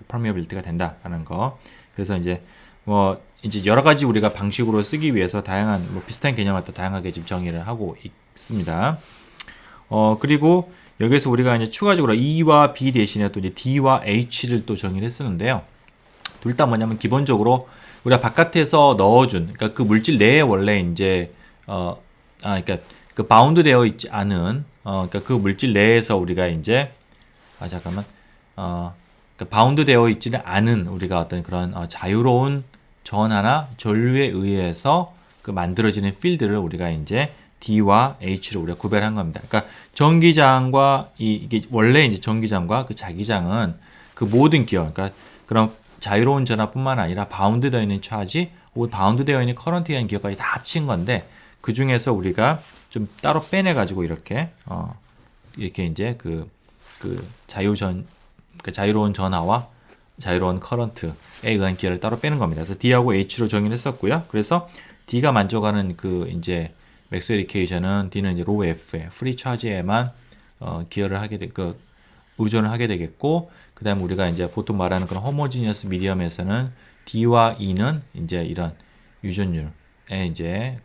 permeability가 된다라는 거. 그래서 이제 이제 여러 가지 우리가 방식으로 쓰기 위해서 다양한 비슷한 개념을 갖다 다양하게 지금 정의를 하고 있습니다. 그리고 여기서 우리가 이제 추가적으로 E와 B 대신에 또 이제 D와 H를 또 정의를 했었는데요. 둘 다 뭐냐면 기본적으로 우리가 바깥에서 넣어준, 그러니까 그 물질 내에 원래 이제 그러니까 그 바운드 되어 있지 않은 그러니까 그 물질 내에서 우리가 이제 그 바운드 되어 있지는 않은 우리가 어떤 그런 자유로운 전하나 전류에 의해서 그 만들어지는 필드를 우리가 이제 D와 H로 우리가 구별한 겁니다. 그러니까 전기장과 이게 원래 이제 전기장과 그 자기장은 그 모든 기어, 그러니까 그런 자유로운 전하뿐만 아니라 바운드 되어 있는 차지 혹은 바운드 되어 있는 커런트에 의한 기어까지 다 합친 건데, 그 중에서 우리가 좀 따로 빼내 가지고 이렇게 이제 그 자유로운 전하와 자유로운 커런트에 의한 기어를 따로 빼는 겁니다. 그래서 D하고 H로 정의를 했었고요. 그래서 D가 만족하는 그 이제 맥스웰 이퀘이션은 D는 이제 로우 F에 프리 차지에만 기여를 하게 의존을 하게 되겠고, 그다음에 우리가 이제 보통 말하는 그런 호모지니어스 미디엄에서는 D와 E는 이제 이런 유전율에 이제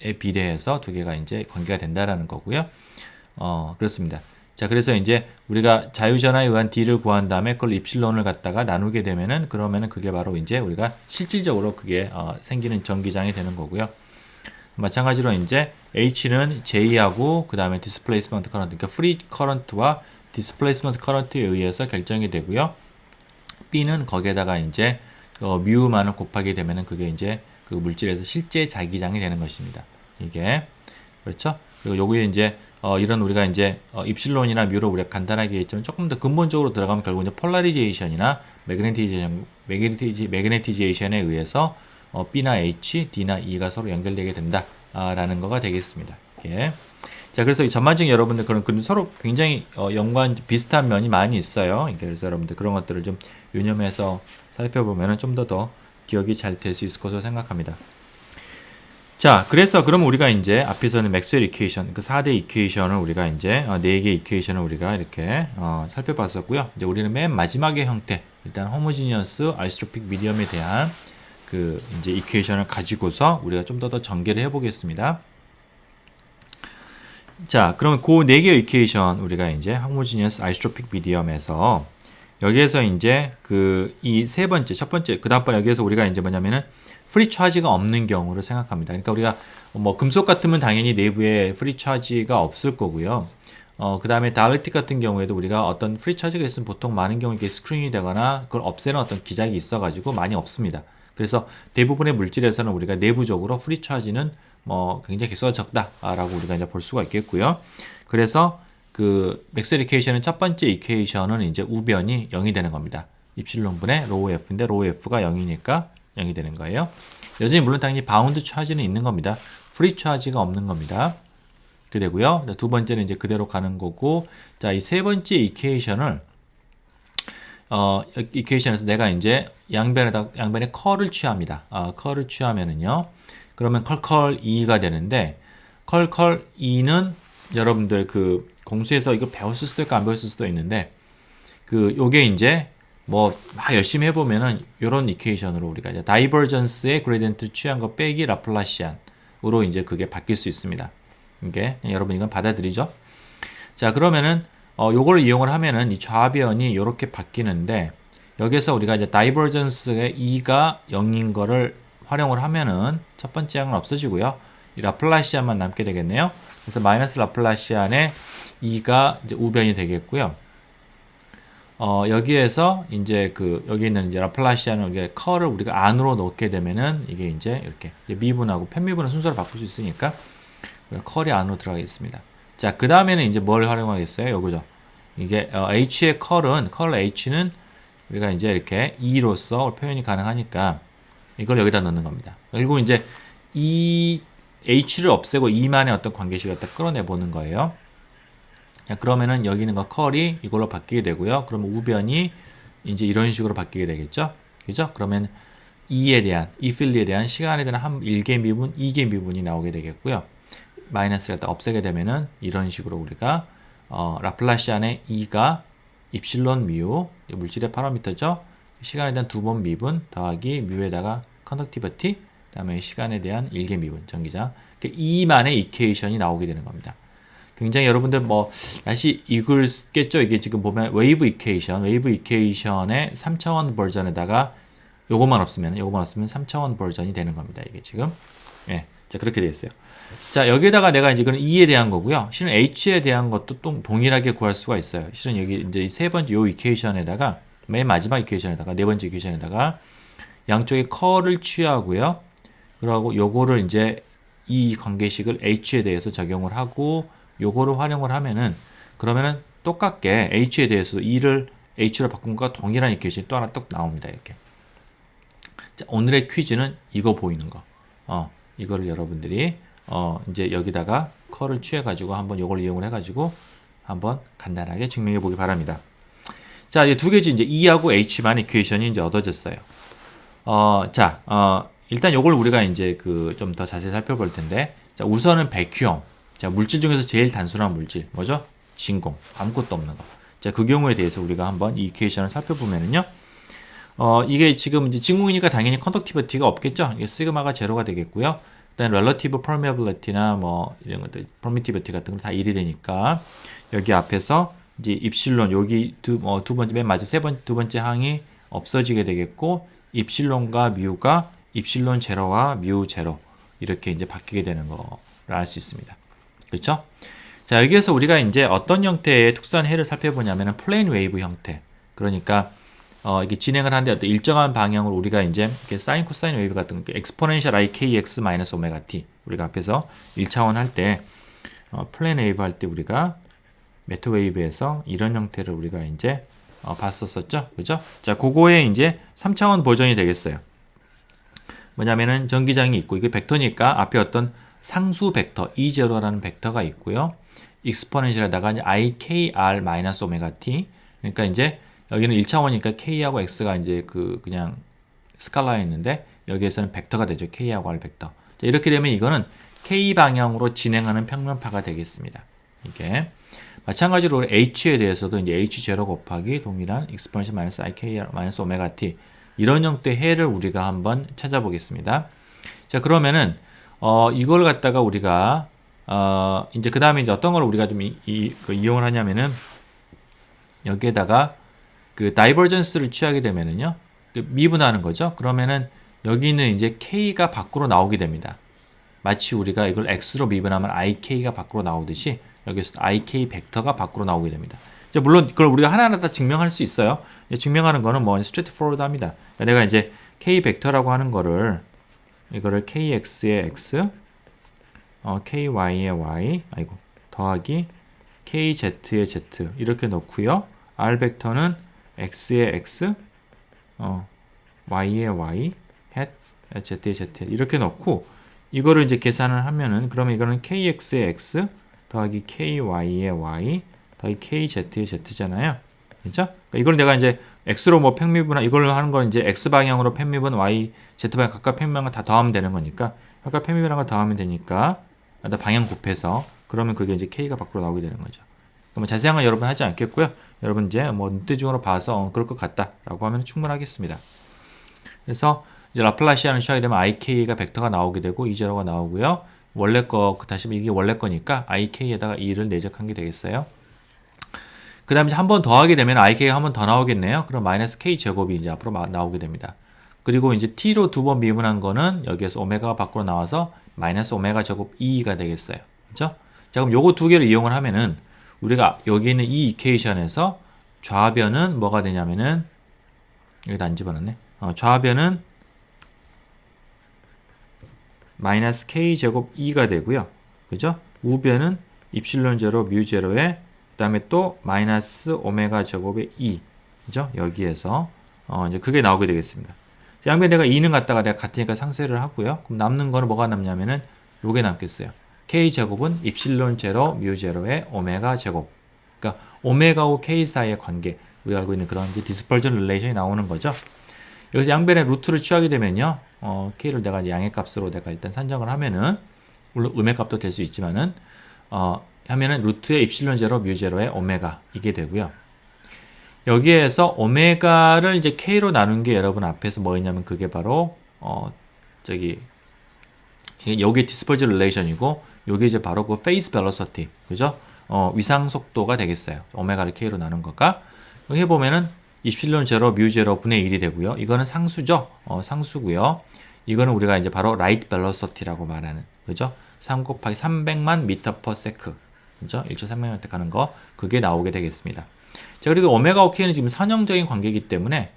에 비례해서 두 개가 이제 관계가 된다라는 거고요. 그렇습니다. 자, 그래서 이제 우리가 자유전화에 의한 D를 구한 다음에 그걸 입실론을 갖다가 나누게 되면은 그러면은 그게 바로 이제 우리가 실질적으로 그게 생기는 전기장이 되는 거고요. 마찬가지로 이제 H는 J하고 그 다음에 디스플레이스먼트 커런트, 그러니까 프리 커런트와 디스플레이스먼트 커런트에 의해서 결정이 되고요. B는 거기에다가 이제 뮤만을 곱하게 되면은 그게 이제 그 물질에서 실제 자기장이 되는 것입니다. 이게 그렇죠? 그리고 요게 이제 이런 우리가 이제 입실론이나 뮤로 우리가 간단하게 했지만 조금 더 근본적으로 들어가면 결국 이제 폴라리제이션이나 매그네티제이션에 의해서 B나 H, D나 E가 서로 연결되게 된다라는 거가 되겠습니다. 예. 자, 그래서 전반적인 여러분들 그런 서로 굉장히 연관 비슷한 면이 많이 있어요. 그래서 여러분들 그런 것들을 좀 유념해서 살펴보면은 좀 더 기억이 잘 될 수 있을 것으로 생각합니다. 자, 그래서 그럼 우리가 이제 앞에서는 맥스웰 이퀘이션, 그 4대 이퀘이션을 우리가 이제 4개 이퀘이션을 우리가 이렇게 살펴봤었고요. 이제 우리는 맨 마지막의 형태, 일단 호모지니어스 아이소트로픽 미디엄에 대한 그 이제 이퀘이션을 가지고서 우리가 좀 더 전개를 해보겠습니다. 자, 그러면 그 4개의 이퀘이션 우리가 이제 호모지니어스 아이소트로픽 미디엄에서 여기에서 이제 그 이 세 번째, 첫 번째, 그 다음번 여기에서 우리가 이제 뭐냐면은 프리 차지가 없는 경우를 생각합니다. 그러니까 우리가 뭐 금속 같으면 당연히 내부에 프리 차지가 없을 거고요. 그 다음에 다이렉틱 같은 경우에도 우리가 어떤 프리 차지가 있으면 보통 많은 경우 이게 스크린이 되거나 그걸 없애는 어떤 기작이 있어가지고 많이 없습니다. 그래서 대부분의 물질에서는 우리가 내부적으로 프리 차지는 뭐 굉장히 개수가 적다라고 우리가 이제 볼 수가 있겠고요. 그래서 그 맥스웰 이퀘이션의 첫 번째 이퀘이션은 이제 우변이 0이 되는 겁니다. 입실론분의 로우 F인데 로우 F가 0이니까 0이 되는 거예요. 여전히 물론 당연히 바운드 차지는 있는 겁니다. 프리 차지가 없는 겁니다. 그 되고요. 두 번째는 이제 그대로 가는 거고, 자, 이 세 번째 이퀘이션을 이퀘이션에서 내가 이제 양변에 컬을 취합니다. 컬을 취하면은요. 그러면 컬컬 2가 되는데 컬컬 2는 여러분들 그 공수에서 이거 배웠을 수도 있고 안 배웠을 수도 있는데 그 요게 이제 뭐 막 열심히 해보면은 요런 이퀘이션으로 우리가 이제 다이버전스의 그레디언트 취한 거 빼기 라플라시안으로 이제 그게 바뀔 수 있습니다. 이게 여러분 이건 받아들이죠. 자, 그러면은 요걸 이용을 하면은 이 좌변이 요렇게 바뀌는데 여기서 우리가 이제 다이버전스의 2가 0인 거를 활용을 하면은 첫 번째 항은 없어지고요. 이 라플라시안만 남게 되겠네요. 그래서 마이너스 라플라시안의 2가 이제 우변이 되겠고요. 여기에서 이제 여기 있는 이제 라플라시안을 이게 컬을 우리가 안으로 넣게 되면은 이게 이제 이렇게 미분하고 편미분은 순서를 바꿀 수 있으니까 컬이 안으로 들어가겠습니다. 자, 그 다음에는 이제 뭘 활용하겠어요? 요거죠. 이게 H의 컬 H는 우리가 이제 이렇게 2로서 표현이 가능하니까 이걸 여기다 넣는 겁니다. 그리고 이제 이 H를 없애고 2만의 어떤 관계식을 갖다 끌어내 보는 거예요. 자, 그러면은 여기 있는 거 컬이 이걸로 바뀌게 되고요. 그러면 우변이 이제 이런 식으로 바뀌게 되겠죠. 그죠? 그러면 이 필리에 대한 시간에 대한 1개 미분, 2개 미분이 나오게 되겠고요. 마이너스를 갖다 없애게 되면은 이런 식으로 우리가 라플라시안의 2가 입실론 뮤, 물질의 파라미터죠. 시간에 대한 2번 미분 더하기 뮤에다가 컨덕티비티, 그 다음에 시간에 대한 1개 미분, 전기장. 2만의 이퀘이션이 나오게 되는 겁니다. 굉장히 여러분들 뭐 다시 읽을겠죠. 이게 지금 보면 웨이브 이퀘이션의 3차원 버전에다가 요것만 없으면 3차원 버전이 되는 겁니다. 이게 지금. 예. 자, 그렇게 되어 있어요. 자, 여기에다가 내가 이제 그런 E에 대한 거고요. 실은 H에 대한 것도 또 동일하게 구할 수가 있어요. 실은 여기 이제 세 번째 요 이퀘이션에다가 맨 마지막 이퀘이션에다가 네 번째 이퀘이션에다가 양쪽에 컬을 취하고요. 그러고 요거를 이제 이 관계식을 H에 대해서 적용을 하고 요거를 활용을 하면은 그러면은 똑같게 H에 대해서 E를 H로 바꾼 것과 동일한 이퀘이션이 또 하나 뚝 나옵니다. 이렇게. 자, 오늘의 퀴즈는 이거 보이는 거. 이거를 여러분들이 이제 여기다가 컬을 취해 가지고 한번 요걸 이용을 해 가지고 한번 간단하게 증명해 보기 바랍니다. 자, 이제 두 개지 이제 E하고 H만 이퀘이션이 이제 얻어졌어요. 일단 요걸 우리가 이제 좀 더 자세히 살펴볼 텐데, 자, 우선은 백큐엄. 자, 물질 중에서 제일 단순한 물질 뭐죠? 진공, 아무것도 없는 거. 자, 그 경우에 대해서 우리가 한번 이 이퀘이션을 살펴보면은요. 이게 지금 이제 진공이니까 당연히 컨덕티비티가 없겠죠. 이게 시그마가 제로가 되겠고요. 그다음에 relative permeability나 뭐 이런 것들 permittivity 같은 거 다 1이 되니까 여기 앞에서 이제 입실론 여기 두 번째 맨 마지막 두 번째 항이 없어지게 되겠고 입실론과 뮤가 입실론 제로와 뮤 제로 이렇게 이제 바뀌게 되는 거를 알 수 있습니다. 그렇죠? 자, 여기에서 우리가 이제 어떤 형태의 특수한 해를 살펴보냐면은 플레인 웨이브 형태. 그러니까 이게 진행을 하는데 어떤 일정한 방향으로 우리가 이제 이렇게 사인 코사인 웨이브 같은 거 exponential ikx 마이너스 오메가 t 우리가 앞에서 1차원 할 때 플레인 웨이브 할 때 우리가 메트 웨이브에서 이런 형태를 우리가 이제 봤었었죠. 그죠? 자, 그거의 이제 3차원 버전이 되겠어요. 뭐냐면은 전기장이 있고 이게 벡터니까 앞에 어떤 상수 벡터 E0라는 벡터가 있고요. 익스포넨셜에다가 이제 IKR 마이너스 오메가 t 그러니까 이제 여기는 1차원이니까 K하고 X가 이제 그냥 스칼라였는데 여기에서는 벡터가 되죠. K하고 R 벡터. 자, 이렇게 되면 이거는 K 방향으로 진행하는 평면파가 되겠습니다. 이게 마찬가지로 H에 대해서도 이제 H0 곱하기 동일한 익스포넨셜 마이너스 IKR 마이너스 오메가 t 이런 형태의 해를 우리가 한번 찾아보겠습니다. 자, 그러면은 이걸 갖다가 우리가 이제 그 다음에 이제 어떤 걸 우리가 좀 이용을 하냐면은 여기에다가 그 다이버전스를 취하게 되면은요 미분하는 거죠. 그러면은 여기는 이제 K가 밖으로 나오게 됩니다. 마치 우리가 이걸 X로 미분하면 IK가 밖으로 나오듯이 여기서 IK 벡터가 밖으로 나오게 됩니다. 이제 물론 그걸 우리가 하나하나 다 증명할 수 있어요. 증명하는 거는 뭐 스트레이트 포워드합니다. 내가 이제 K 벡터라고 하는 거를 이거를 KX의 X KY의 Y 더하기 KZ의 Z 이렇게 넣고요. R 벡터는 X의 X Y의 Y Z의 Z 이렇게 넣고 이거를 이제 계산을 하면은 그러면 이거는 KX의 X 더하기 KY의 Y 더하기 KZ의 Z잖아요. 그렇죠? 그러니까 이걸 내가 이제 X로 뭐 평미분한 이걸로 하는 건 이제 X 방향으로 평미분 Y Z 방향 각각 평미분한 거 다 더하면 되는 거니까 각각 평미분한 거 더하면 되니까 방향 곱해서 그러면 그게 이제 K가 밖으로 나오게 되는 거죠. 뭐 자세한 건 여러분 하지 않겠고요. 여러분 이제 뭐 눈대중으로 봐서 그럴 것 같다라고 하면 충분하겠습니다. 그래서 이제 라플라시안을 취하게 되면 IK가 벡터가 나오게 되고 E0가 나오고요. 원래 거 다시 이게 원래 거니까 IK에다가 2를 내적한 게 되겠어요. 그 다음에 한 번 더 하게 되면 IK가 한 번 더 나오겠네요. 그럼 마이너스 K 제곱이 이제 앞으로 나오게 됩니다. 그리고 이제 T로 두 번 미분한 거는 여기에서 오메가가 밖으로 나와서 마이너스 오메가 제곱 2가 되겠어요. 그렇죠? 자, 그럼 요거 두 개를 이용을 하면은 우리가 여기 있는 이 이퀘이션에서 좌변은 뭐가 되냐면은 여기다 안 집어넣네. 좌변은 마이너스 K 제곱 2가 되고요. 그죠? 우변은 입실론 제로 뮤 제로에 그다음에 또 마이너스 오메가 제곱의 2. 그죠? 여기에서 이제 그게 나오게 되겠습니다. 양변 내가 2는 갖다가 내가 같으니까 상쇄를 하고요. 그럼 남는 거는 뭐가 남냐면은 요게 남겠어요. K 제곱은 입실론 제로 뮤 제로의 오메가 제곱. 그러니까 오메가와 K 사이의 관계. 우리가 알고 있는 그런 이제 디스퍼전 릴레이션이 나오는 거죠. 여기서 양변의 루트를 취하게 되면요. K를 내가 양의 값으로 내가 일단 산정을 하면은 물론 음의 값도 될 수 있지만은 하면은 루트의 입실론 제로 뮤 제로의 오메가 이게 되고요. 여기에서 오메가를 이제 K로 나눈 게 여러분 앞에서 뭐였냐면 그게 바로 여기 디스퍼전 릴레이션이고 요게 이제 바로 그 페이스 벨로시티 그죠? 위상 속도가 되겠어요. 오메가를 K로 나눈 거가 여기 보면은 입실론 제로 뮤 제로 분의 1이 되고요. 이거는 상수죠. 상수고요. 이거는 우리가 이제 바로 라이트 벨로시티라고 말하는 그죠? 3 곱하기 300만 미터 퍼 세크 그죠? 1초 300m 가는 거 그게 나오게 되겠습니다. 자, 그리고 오메가와 K는 지금 선형적인 관계이기 때문에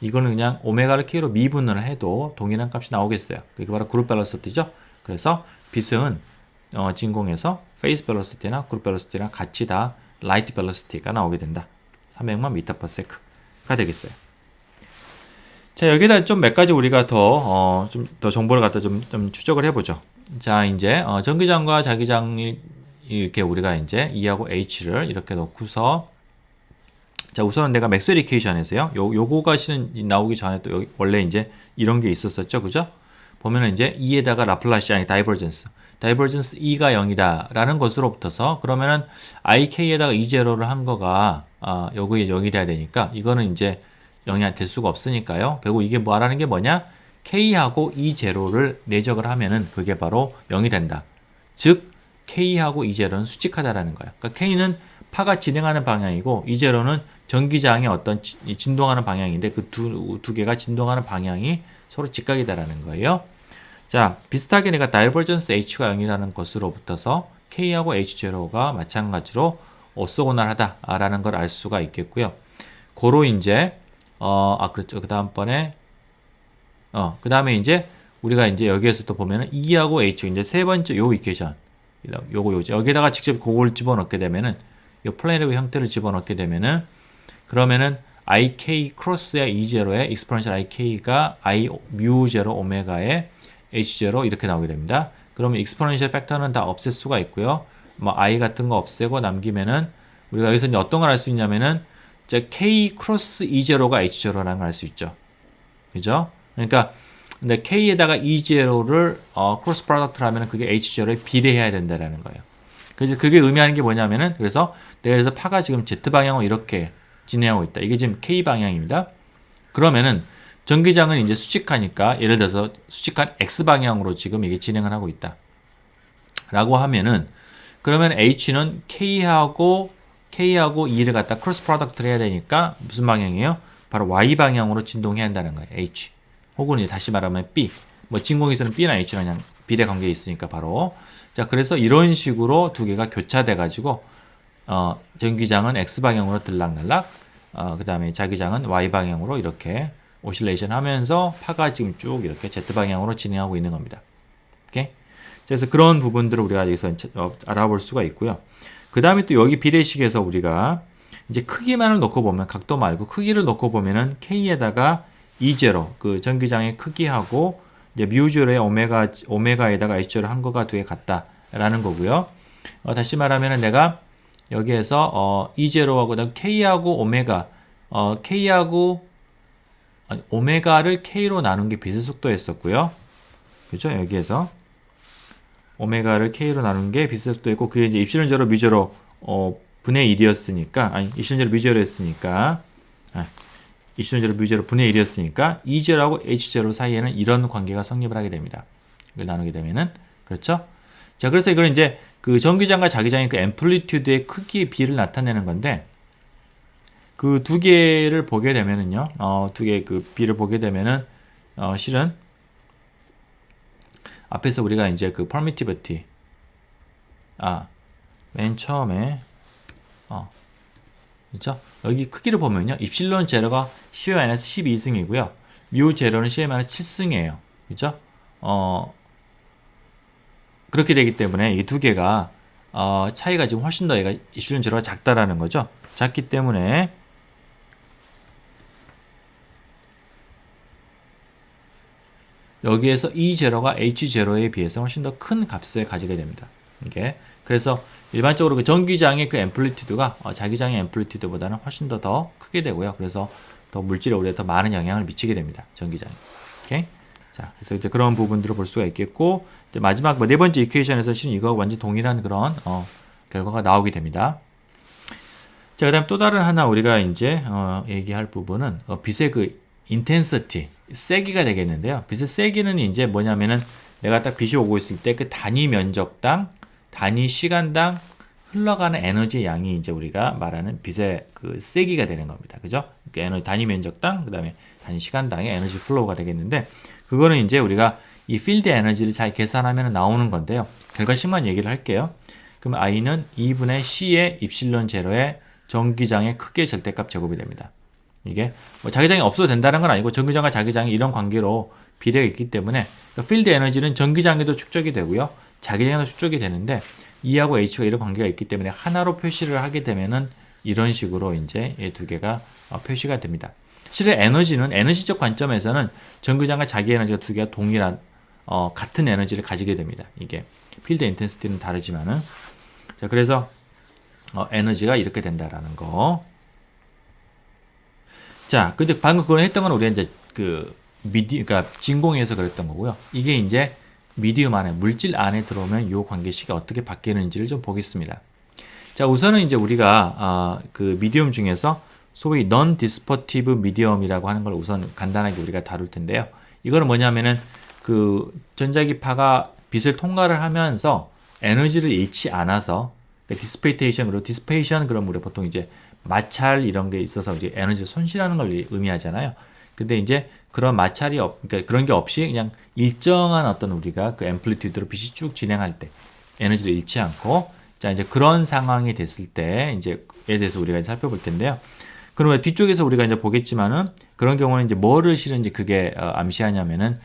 이거는 그냥 오메가를 K로 미분을 해도 동일한 값이 나오겠어요. 그게 바로 그룹 벨로시티죠. 그래서 빛은 진공에서 페이스 벨로시티나 그룹 벨로시티랑 같이 다 라이트 벨로시티가 나오게 된다. 300만 미터 퍼 세크가 되겠어요. 자, 여기다 좀 몇 가지 우리가 좀 더 정보를 갖다 좀 추적을 해보죠. 자, 이제 전기장과 자기장이 이렇게 우리가 이제 E하고 H를 이렇게 넣고서 자, 우선은 내가 맥스웰 이퀘이션에서요. 요거가 나오기 전에 또 여기 원래 이제 이런 게 있었었죠. 그죠? 보면은 이제 E에다가 라플라시안이 다이버전스 E가 0이다라는 것으로부터서 그러면은 IK에다가 E0를 한 거가 요거에 0이 돼야 되니까 이거는 이제 0이 될 수가 없으니까요. 결국 이게 말하는 게 뭐냐? K하고 E0를 내적을 하면은 그게 바로 0이 된다. 즉 K하고 E0는 수직하다라는 거야. 그러니까 K는 파가 진행하는 방향이고 E0는 전기장의 어떤 진동하는 방향인데 그 두 개가 진동하는 방향이 서로 직각이다라는 거예요. 자, 비슷하게 내가 다이버전스 H가 0이라는 것으로부터서 K하고 H0가 마찬가지로 오소고날하다라는 걸 알 수가 있겠고요. 고로 이제 그렇죠. 그 다음에 이제 우리가 이제 여기에서 또 보면은 E하고 H 이제 세 번째 요 이퀘이션 요거죠. 여기다가 직접 그걸 집어넣게 되면은 요 플레이너브 형태를 집어넣게 되면은 그러면은 IK 크로스의 E0에 익스포넨셜 IK가 I 뮤 제로 오메가의 H0 이렇게 나오게 됩니다. 그러면 익스포넨셜 팩터는 다 없앨 수가 있고요. 뭐 I 같은 거 없애고 남기면은 우리가 여기서 이제 어떤 걸 알 수 있냐면은 이제 K 크로스 E0가 H0라는 걸 알 수 있죠. 그죠? 그러니까 근데 K에다가 E0를 크로스 프로덕트를 하면 그게 H0에 비례해야 된다라는 거예요. 그래서 그게 의미하는 게 뭐냐면은 그래서 내가 그래서 파가 지금 Z 방향으로 이렇게 진행하고 있다. 이게 지금 K 방향입니다. 그러면은 전기장은 이제 수직하니까 예를 들어서 수직한 X 방향으로 지금 이게 진행을 하고 있다. 라고 하면은 그러면 H는 K하고 E를 갖다 크로스 프로덕트를 해야 되니까 무슨 방향이에요? 바로 Y 방향으로 진동해야 한다는 거예요. H. 혹은 이제 다시 말하면 B. 뭐 진공에서는 B나 H랑 그냥 비례 관계에 있으니까 바로. 자, 그래서 이런 식으로 두 개가 교차돼 가지고 전기장은 X 방향으로 들락날락 그 다음에 자기장은 Y 방향으로 이렇게 오실레이션 하면서 파가 지금 쭉 이렇게 Z 방향으로 진행하고 있는 겁니다. 오케이? 그래서 그런 부분들을 우리가 여기서 알아볼 수가 있고요. 그 다음에 또 여기 비례식에서 우리가 이제 크기만을 놓고 보면 각도 말고 크기를 놓고 보면은 K에다가 E0 그 전기장의 크기하고 이제 뮤0의 오메가에다가 H0를 한 거가 두 개 같다라는 거고요. 다시 말하면은 내가 여기에서 E0하고 그다음 K하고 오메가를 K로 나눈 게 빛의 속도였었고요. 그죠? 여기에서 오메가를 K로 나눈 게 빛의 속도였고 그게 이제 입실은 제로 뮤제로 분의 1이었으니까 입실은 제로 뮤제로였으니까 입실은 제로 뮤제로 분의 1이었으니까 E0하고 H0 사이에는 이런 관계가 성립을 하게 됩니다. 이걸 나누게 되면은 그렇죠? 자, 그래서 이걸 이제 그 전기장과 자기장의 그 앰플리튜드의 크기의 비를 나타내는 건데 그 두 개를 보게 되면은요, 두 개의 그 비를 보게 되면은 실은 앞에서 우리가 이제 그 permittivity 맨 처음에 그렇죠? 여기 크기를 보면요, 입실론 제로가 10-12승이고요, 뮤 제로는 10-7승이에요. 그렇죠? 그렇게 되기 때문에 이 두 개가 차이가 지금 훨씬 더 얘가 입실론 제로가 작다라는 거죠. 작기 때문에 여기에서 E0가 H0에 비해서 훨씬 더 큰 값을 가지게 됩니다. 이게 그래서 일반적으로 그 전기장의 그 앰플리튜드가 자기장의 앰플리튜드보다는 훨씬 더 크게 되고요. 그래서 더 물질에 우리가 더 많은 영향을 미치게 됩니다. 전기장이. 오케이? 자, 그래서 이제 그런 부분들을 볼 수가 있겠고, 이제 마지막 네 번째 이퀘이션에서 실은 이거와 완전 동일한 그런 결과가 나오게 됩니다. 자, 그다음 또 다른 하나 우리가 이제 얘기할 부분은 빛의 그 인텐시티, 세기가 되겠는데요. 빛의 세기는 이제 뭐냐면은 내가 딱 빛이 오고 있을 때 그 단위 면적당, 단위 시간당 흘러가는 에너지의 양이 이제 우리가 말하는 빛의 그 세기가 되는 겁니다. 그죠? 그 에너지 단위 면적당, 그다음에 단위 시간당의 에너지 플로우가 되겠는데 그거는 이제 우리가 이 필드 에너지를 잘 계산하면 나오는 건데요. 결과식만 얘기를 할게요. 그럼 I는 2분의 C의 입실론 제로의 전기장의 크기의 절대값 제곱이 됩니다. 이게 뭐 자기장이 없어도 된다는 건 아니고 전기장과 자기장이 이런 관계로 비례가 있기 때문에 필드 에너지는 전기장에도 축적이 되고요. 자기장에도 축적이 되는데 E하고 H가 이런 관계가 있기 때문에 하나로 표시를 하게 되면은 이런 식으로 이제 이 두 개가 표시가 됩니다. 실은 에너지는 에너지적 관점에서는 전기장과 자기 에너지가 두 개가 동일한 같은 에너지를 가지게 됩니다. 이게 필드 인텐시티는 다르지만은 자, 그래서 에너지가 이렇게 된다라는 거. 자, 근데 방금 그걸 했던 건 우리가 이제 그러니까 진공에서 그랬던 거고요. 이게 이제 미디움 안에, 물질 안에 들어오면 이 관계식이 어떻게 바뀌는지를 좀 보겠습니다. 자, 우선은 이제 우리가 그 미디움 중에서 소위 non-dispersive medium이라고 하는 걸 우선 간단하게 우리가 다룰 텐데요. 이거는 뭐냐면은 그 전자기파가 빛을 통과를 하면서 에너지를 잃지 않아서 디스페이테이션으로 디스페이션 그럼 우리 보통 이제 마찰 이런 게 있어서 이제 에너지 손실하는 걸 의미하잖아요. 근데 이제 그런 마찰이 그러니까 그런 게 없이 그냥 일정한 어떤 우리가 그 앰플리튜드로 빛이 쭉 진행할 때 에너지를 잃지 않고 자 이제 그런 상황이 됐을 때 이제에 대해서 우리가 이제 살펴볼 텐데요. 그러면 뒤쪽에서 우리가 이제 보겠지만은 그런 경우는 이제 뭐를 실은지 그게 암시하냐면은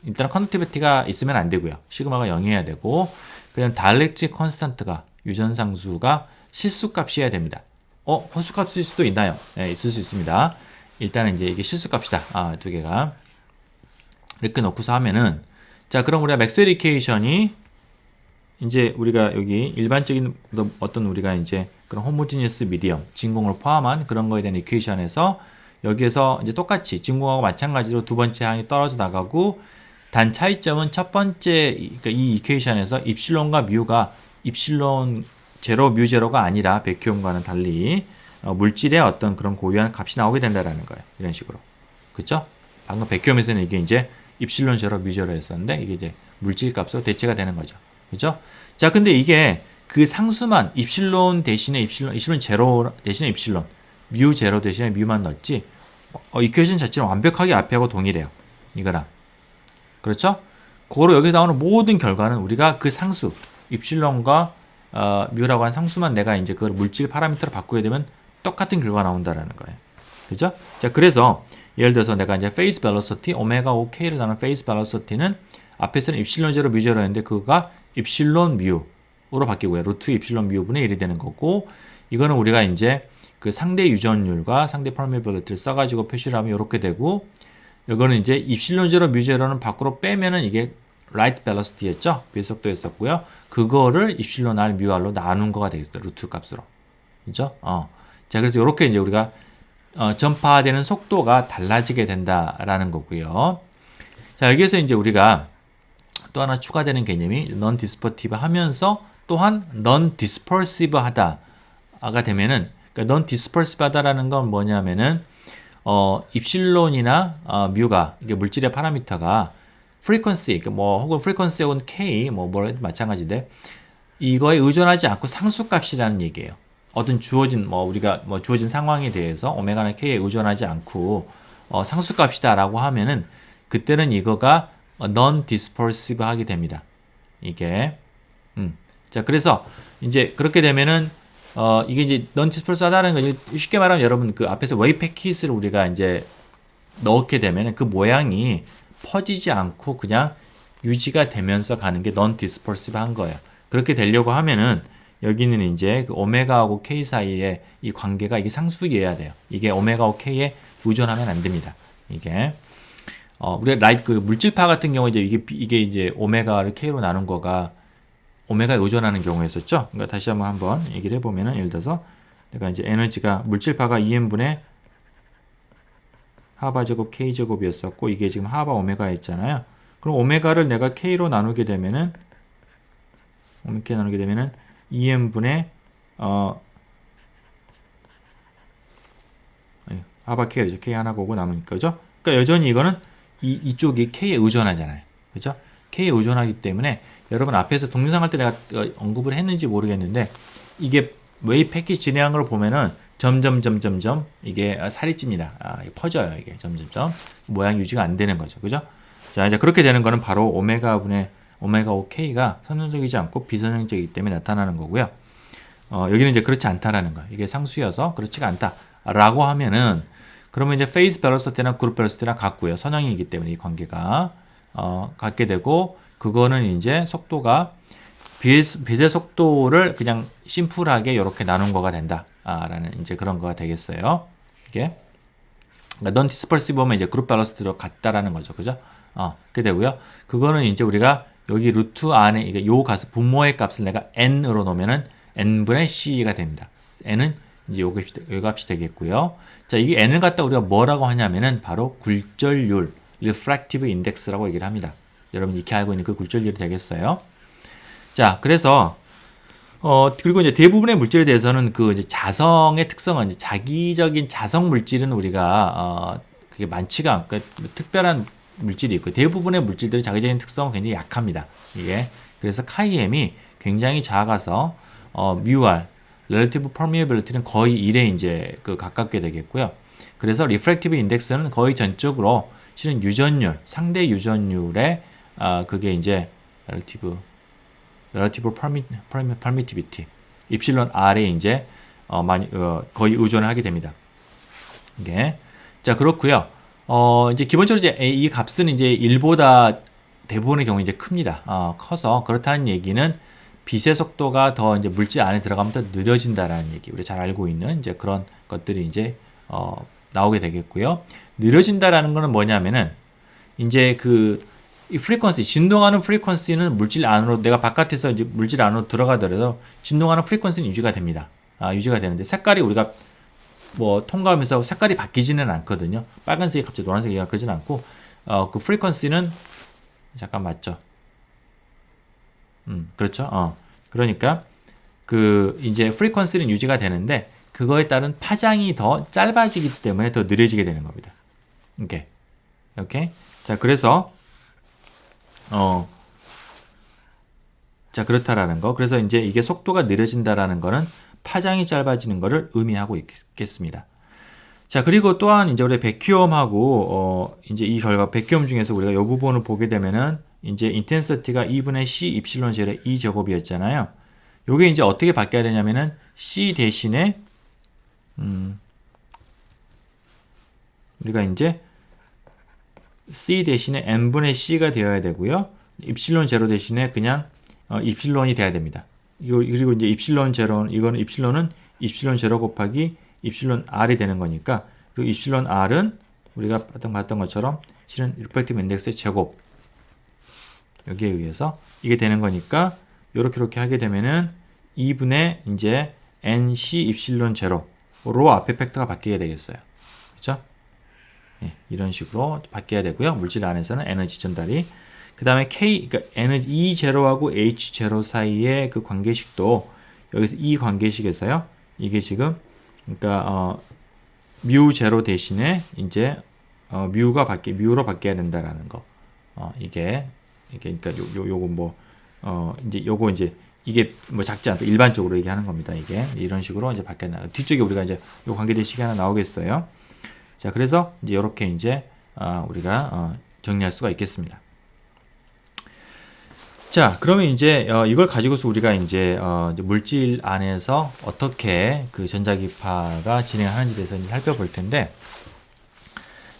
일단 컨덕티비티가 있으면 안 되고요. 시그마가 0이어야 되고 그냥 다이렉트릭 컨스탄트가 유전상수가 실수값이어야 됩니다. 허수값일 수도 있나요? 네, 있을 수 있습니다. 일단은 이제 이게 실수값이다. 두 개가 이렇게 놓고서 하면은 자 그럼 우리가 맥스웰 이퀘이션이 이제 우리가 여기 일반적인 어떤 우리가 이제 그런 호모지니어스 미디엄 진공을 포함한 그런 거에 대한 이퀘이션에서 여기에서 이제 똑같이 진공하고 마찬가지로 두 번째 항이 떨어져 나가고 단 차이점은 첫 번째 그러니까 이 이퀘이션에서 입실론과 뮤가 입실론 제로 뮤 제로가 아니라 백큐움과는 달리 물질의 어떤 그런 고유한 값이 나오게 된다라는 거예요. 이런 식으로. 그렇죠? 방금 백큐움에서는 이게 이제 입실론 제로 뮤 제로였었는데 이게 이제 물질 값으로 대체가 되는 거죠. 그죠? 자, 근데 이게 그 상수만 입실론 대신에 입실론 제로 대신에 입실론, 뮤 제로 대신에 뮤만 넣었지, 이퀘이션 자체는 완벽하게 앞에하고 동일해요. 이거랑. 그렇죠? 그거로 여기서 나오는 모든 결과는 우리가 그 상수, 입실론과 뮤라고 하는 상수만 내가 이제 그걸 물질 파라미터로 바꾸게 되면 똑같은 결과가 나온다라는 거예요. 그죠? 자, 그래서 예를 들어서 내가 이제 페이스 벨로시티, 오메가 5K를 나눈 페이스 벨로시티는 앞에서는 입실론 제로 뮤 제로였는데 그거가 입실론 뮤로 바뀌고요. 루트 입실론 뮤분의 1이 되는 거고 이거는 우리가 이제 그 상대 유전율과 상대 퍼미빌리티를 써가지고 표시를 하면 이렇게 되고 이거는 이제 입실론 제로 뮤 제로는 밖으로 빼면은 이게 라이트 벨로시티였죠. 빛속도였었고요. 그거를 입실론 R 뮤 R로 나눈 거가 되겠죠. 루트 값으로. 그죠? 자, 그래서 이렇게 이제 우리가 전파되는 속도가 달라지게 된다라는 거고요. 자, 여기에서 이제 우리가 또 하나 추가되는 개념이 non dispersive 하면서 또한 non dispersive 하다가 되면은 그러니까 non dispersive 하다라는 건 뭐냐면은 입실론이나 뮤가 이게 물질의 파라미터가 frequency 뭐 혹은 frequency 혹은 k 뭐라도 마찬가지인데 이거에 의존하지 않고 상수값이라는 얘기예요. 어떤 주어진 우리가 주어진 상황에 대해서 오메가나 k에 의존하지 않고 상수값이다라고 하면은 그때는 이거가 non-dispersive 하게 됩니다. 이게. 자, 그래서 이제 그렇게 되면은, 이게 이제 non-dispersive 하다는 건 쉽게 말하면 여러분 그 앞에서 웨이 패킷을 우리가 이제 넣게 되면은 그 모양이 퍼지지 않고 그냥 유지가 되면서 가는 게 non-dispersive 한 거예요. 그렇게 되려고 하면은 여기는 이제 그 오메가하고 K 사이에 이 관계가 이게 상수이어야 돼요. 이게 오메가하고 K에 의존하면 안 됩니다. 이게. 우리가 그 물질파 같은 경우 이제 이게 이제 오메가를 K로 나눈 거가 오메가에 의존하는 경우였었죠. 그러니까 다시 한번 얘기를 해보면은 예를 들어서 내가 이제 에너지가 물질파가 2n분의 하바 제곱 K 제곱이었었고 이게 지금 하바 오메가였잖아요. 그럼 오메가를 내가 K로 나누게 되면은 2n분의 하바 K가 K 하나 보고 남으니까 그죠? 그러니까 여전히 이거는 이쪽이 K에 의존하잖아요. 그죠? K에 의존하기 때문에 여러분 앞에서 동영상 할 때 내가 언급을 했는지 모르겠는데 이게 웨이 패키지 진행한 걸 보면은 점점 이게 살이 찝니다. 퍼져요. 이게 점점 모양 유지가 안 되는 거죠. 그죠? 자, 이제 그렇게 되는 거는 바로 오메가 5K가 선형적이지 않고 비선형적이기 때문에 나타나는 거고요. 여기는 이제 그렇지 않다라는 거예요. 이게 상수여서 그렇지가 않다라고 하면은 그러면 이제 페이스 벨로시티나 그룹 벨로시티랑 같고요. 선형이기 때문에 이 관계가 같게 되고 그거는 이제 속도가 빛의 속도를 그냥 심플하게 이렇게 나눈 거가 된다. 라는 이제 그런 거가 되겠어요. 이게 non dispersive 보면 이제 그룹 벨로시티로 같다라는 거죠. 그죠? 그렇게 되고요. 그거는 이제 우리가 여기 루트 안에 이게 요 값 분모의 값을 내가 n으로 놓으면은 n분의 c가 됩니다. n은 이제 요 값이 되겠고요. 자, 이게 n을 갖다 우리가 뭐라고 하냐면은 바로 굴절률, refractive index라고 얘기를 합니다. 여러분 익히 알고 있는 그 굴절률이 되겠어요. 자, 그래서 그리고 이제 대부분의 물질에 대해서는 그 이제 자성의 특성은 이제 자기적인 자성 물질은 우리가 그게 많지가 않고 특별한 물질이 있고 대부분의 물질들이 자기적인 특성은 굉장히 약합니다. 이게 그래서 카이엠이 굉장히 작아서 μr relative permeability는 거의 1에 이제 그 가깝게 되겠고요. 그래서 refractive index는 거의 전적으로 실은 유전율, 상대 유전율의 그게 이제 relative permittivity 입실론 R에 이제 거의 의존을 하게 됩니다. 이게 자 그렇고요. 이제 기본적으로 이제 이 값은 이제 1보다 대부분의 경우 이제 큽니다. 커서 그렇다는 얘기는 빛의 속도가 더 이제 물질 안에 들어가면 더 느려진다라는 얘기. 우리 잘 알고 있는 이제 그런 것들이 이제 나오게 되겠고요. 느려진다라는 거는 뭐냐면은 이제 이 프리퀀시 진동하는 프리퀀시는 물질 안으로 내가 바깥에서 이제 물질 안으로 들어가더라도 진동하는 프리퀀시는 유지가 됩니다. 유지가 되는데 색깔이 우리가 뭐 통과하면서 색깔이 바뀌지는 않거든요. 빨간색이 갑자기 노란색이 그러지는 않고 그 프리퀀시는 잠깐 맞죠? 그렇죠. 그러니까 이제 프리퀀시는 유지가 되는데 그거에 따른 파장이 더 짧아지기 때문에 더 느려지게 되는 겁니다. 오케이. 자, 그래서 자, 그렇다라는 거. 그래서 이제 이게 속도가 느려진다라는 거는 파장이 짧아지는 것을 의미하고 있겠습니다. 자, 그리고 또한 이제 우리 백큐엄하고 이제 이 결과 백큐엄 중에서 우리가 이 부분을 보게 되면은 이제 인텐시티가 2분의 C 입실론 젤의 2제곱이었잖아요. 요게 이제 어떻게 바뀌어야 되냐면은 C 대신에 우리가 이제 C 대신에 n분의 C가 되어야 되고요. 입실론 제로 대신에 그냥 입실론이 돼야 됩니다. 그리고 이제 입실론 제로 이거는 입실론 제로 곱하기 입실론 R이 되는 거니까 그리고 입실론 R은 우리가 봤던 것처럼 실은 리프렉티브 인덱스의 제곱 여기에 의해서 이게 되는 거니까 요렇게 하게 되면은 2분의 이제 NC 입실론 제로로 앞에 팩터가 바뀌게 되겠어요. 그렇죠? 예, 이런 식으로 바뀌어야 되고요. 물질 안에서는 에너지 전달이 그 다음에 그러니까 에너지 E0하고 H0 사이의 그 관계식도 여기서 이 관계식에서요. 이게 지금 그러니까 μ0 대신에 이제 뮤로 바뀌어야 된다라는 거. 이게 그러니까 요거 이제 이게 뭐 작지 않고 일반적으로 얘기하는 겁니다. 이게 이런 식으로 이제 바뀌어 나가. 뒤쪽에 우리가 이제 요 관계대식이 하나 나오겠어요. 자, 그래서 이제 이렇게 이제 우리가 정리할 수가 있겠습니다. 자, 그러면 이제 이걸 가지고서 우리가 이제 물질 안에서 어떻게 그 전자기파가 진행하는지에 대해서 이제 살펴볼 텐데,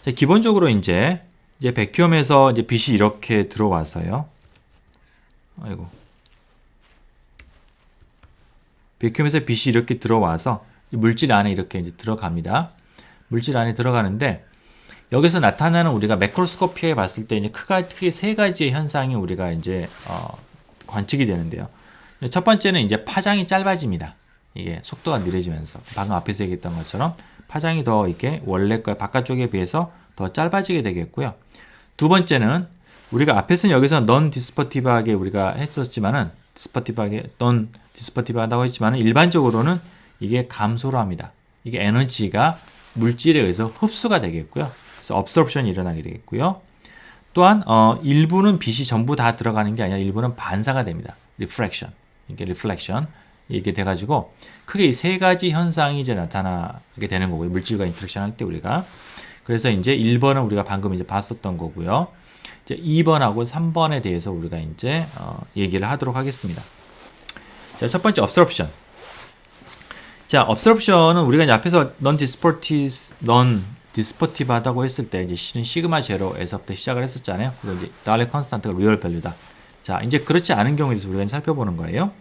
자, 기본적으로 이제 백큐엄에서 이제 빛이 이렇게 들어와서요. 백큐엄에서 빛이 이렇게 들어와서 물질 안에 이렇게 이제 들어갑니다. 물질 안에 들어가는데 여기서 나타나는 우리가 매크로스코피에 봤을 때 이제 크게 세 가지의 현상이 우리가 이제 관측이 되는데요. 첫 번째는 이제 파장이 짧아집니다. 이게 속도가 느려지면서 방금 앞에서 얘기했던 것처럼 파장이 더 이렇게 원래 거 바깥쪽에 비해서 더 짧아지게 되겠고요. 두 번째는 우리가 앞에서는 여기서 넌 디스퍼티브하게 우리가 했었지만은 넌 디스퍼티브하다고 했지만은 일반적으로는 이게 감소를 합니다. 이게 에너지가 물질에 의해서 흡수가 되겠고요. 그래서 absorption이 일어나게 되겠고요. 또한 일부는 빛이 전부 다 들어가는 게 아니라 일부는 반사가 됩니다. reflection. 이게 reflection. 이게 돼가지고 크게 이 세 가지 현상이 이제 나타나게 되는 거고요. 물질과 인터랙션 할 때 우리가. 그래서 이제 1번은 우리가 방금 이제 봤었던 거고요. 이제 2번하고 3번에 대해서 우리가 이제 얘기를 하도록 하겠습니다. 자, 첫 번째 absorption. 자, absorption은 우리가 이제 앞에서 non dispersive 하다고 했을 때 이제 C는 시그마 제로에서부터 시작을 했었잖아요. 그리고 이제 달러 컨스탄트가 리얼 밸류다. 자, 이제 그렇지 않은 경우에 대해서 우리가 살펴보는 거예요.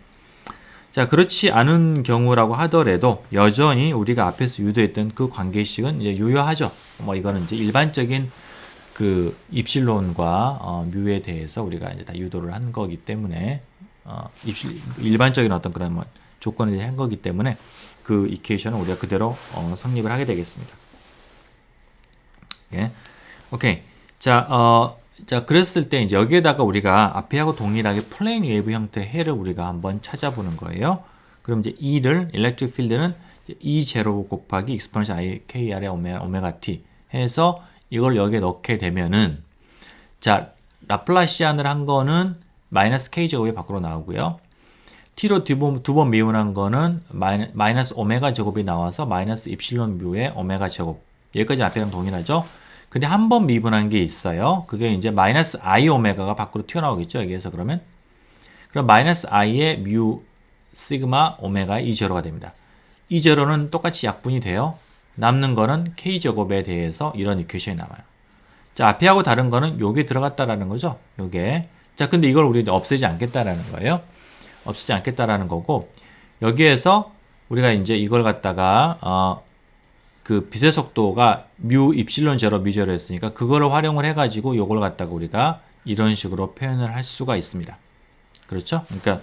자, 그렇지 않은 경우라고 하더라도 여전히 우리가 앞에서 유도했던 그 관계식은 이제 유효하죠. 뭐 이거는 이제 일반적인 그 입실론과 뮤에 대해서 우리가 이제 다 유도를 한 거기 때문에 일반적인 어떤 그런 뭐 조건을 한 거기 때문에 그 이퀘이션은 우리가 그대로 성립을 하게 되겠습니다. 예. 오케이. 자, 그랬을 때 이제 여기에다가 우리가 앞에하고 동일하게 플레인 웨이브 형태의 해를 우리가 한번 찾아보는 거예요. 그럼 이제 E를 일렉트릭 필드는 E0 곱하기 exponential IKR의 오메가 T 해서 이걸 여기에 넣게 되면은 자, 라플라시안을 한 거는 마이너스 k 제곱이 밖으로 나오고요. t로 두 번 미분한 거는 마이너스 오메가 제곱이 나와서 마이너스 입실론 뮤의 오메가 제곱. 여기까지 앞에랑 동일하죠? 근데 한 번 미분한 게 있어요. 그게 이제 마이너스 i 오메가가 밖으로 튀어나오겠죠? 여기에서 그러면. 그럼 마이너스 i의 뮤 시그마 오메가 이 제로가 됩니다. 이 제로는 똑같이 약분이 돼요. 남는 거는 k 제곱에 대해서 이런 이퀘이션이 나와요. 자, 앞에하고 다른 거는 요게 들어갔다라는 거죠. 요게. 자, 근데 이걸 우리 없애지 않겠다라는 거예요. 없애지 않겠다라는 거고, 여기에서 우리가 이제 이걸 갖다가 그 빛의 속도가 뮤 입실론 제로 뮤 제로 했으니까 그거를 활용을 해가지고 요걸 갖다가 우리가 이런 식으로 표현을 할 수가 있습니다. 그렇죠? 그러니까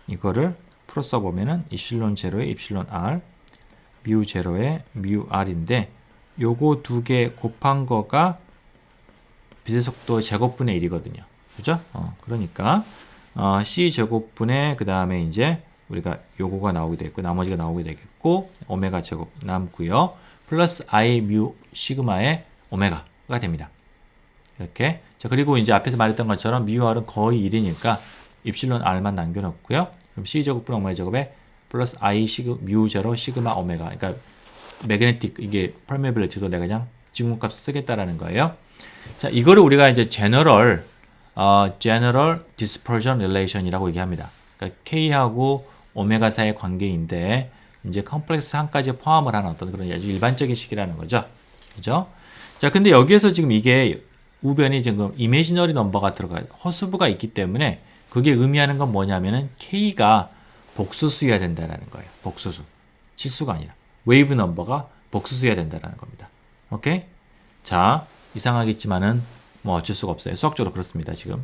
이거를 풀어 써보면은 입실론 제로에 입실론 r, 뮤 제로에 뮤 r인데 요거 두 개 곱한 거가 빛의 속도 제곱분의 1이거든요. 그죠? 그러니까 c 제곱분의 그 다음에 이제 우리가 요거가 나오게 되겠고 나머지가 나오게 되겠고 오메가 제곱 남고요. 플러스 i 뮤 시그마의 오메가가 됩니다. 이렇게. 자, 그리고 이제 앞에서 말했던 것처럼 뮤 r은 거의 1이니까 입실론 r만 남겨놓고요. 그럼 c 제곱분의 오메가 제곱에 플러스 i 뮤 제로 시그마 오메가. 그러니까 매그네틱 이게 퍼메빌리티도 내가 그냥 지문값 쓰겠다라는 거예요. 자, 이거를 우리가 이제 general dispersion relation이라고 얘기합니다. 그러니까 K하고 오메가 사이의 관계인데 이제 컴플렉스 한까지 포함을 하는 어떤 그런 아주 일반적인 식이라는 거죠. 그죠? 자, 근데 여기에서 지금 이게 우변이 지금 이미지너리 넘버가 들어가요. 허수부가 있기 때문에 그게 의미하는 건 뭐냐면은 K가 복수수여야 된다라는 거예요. 복수수. 실수가 아니라. 웨이브 넘버가 복수수여야 된다라는 겁니다. 오케이? 자, 이상하겠지만은 뭐 어쩔 수가 없어요. 수학적으로 그렇습니다, 지금.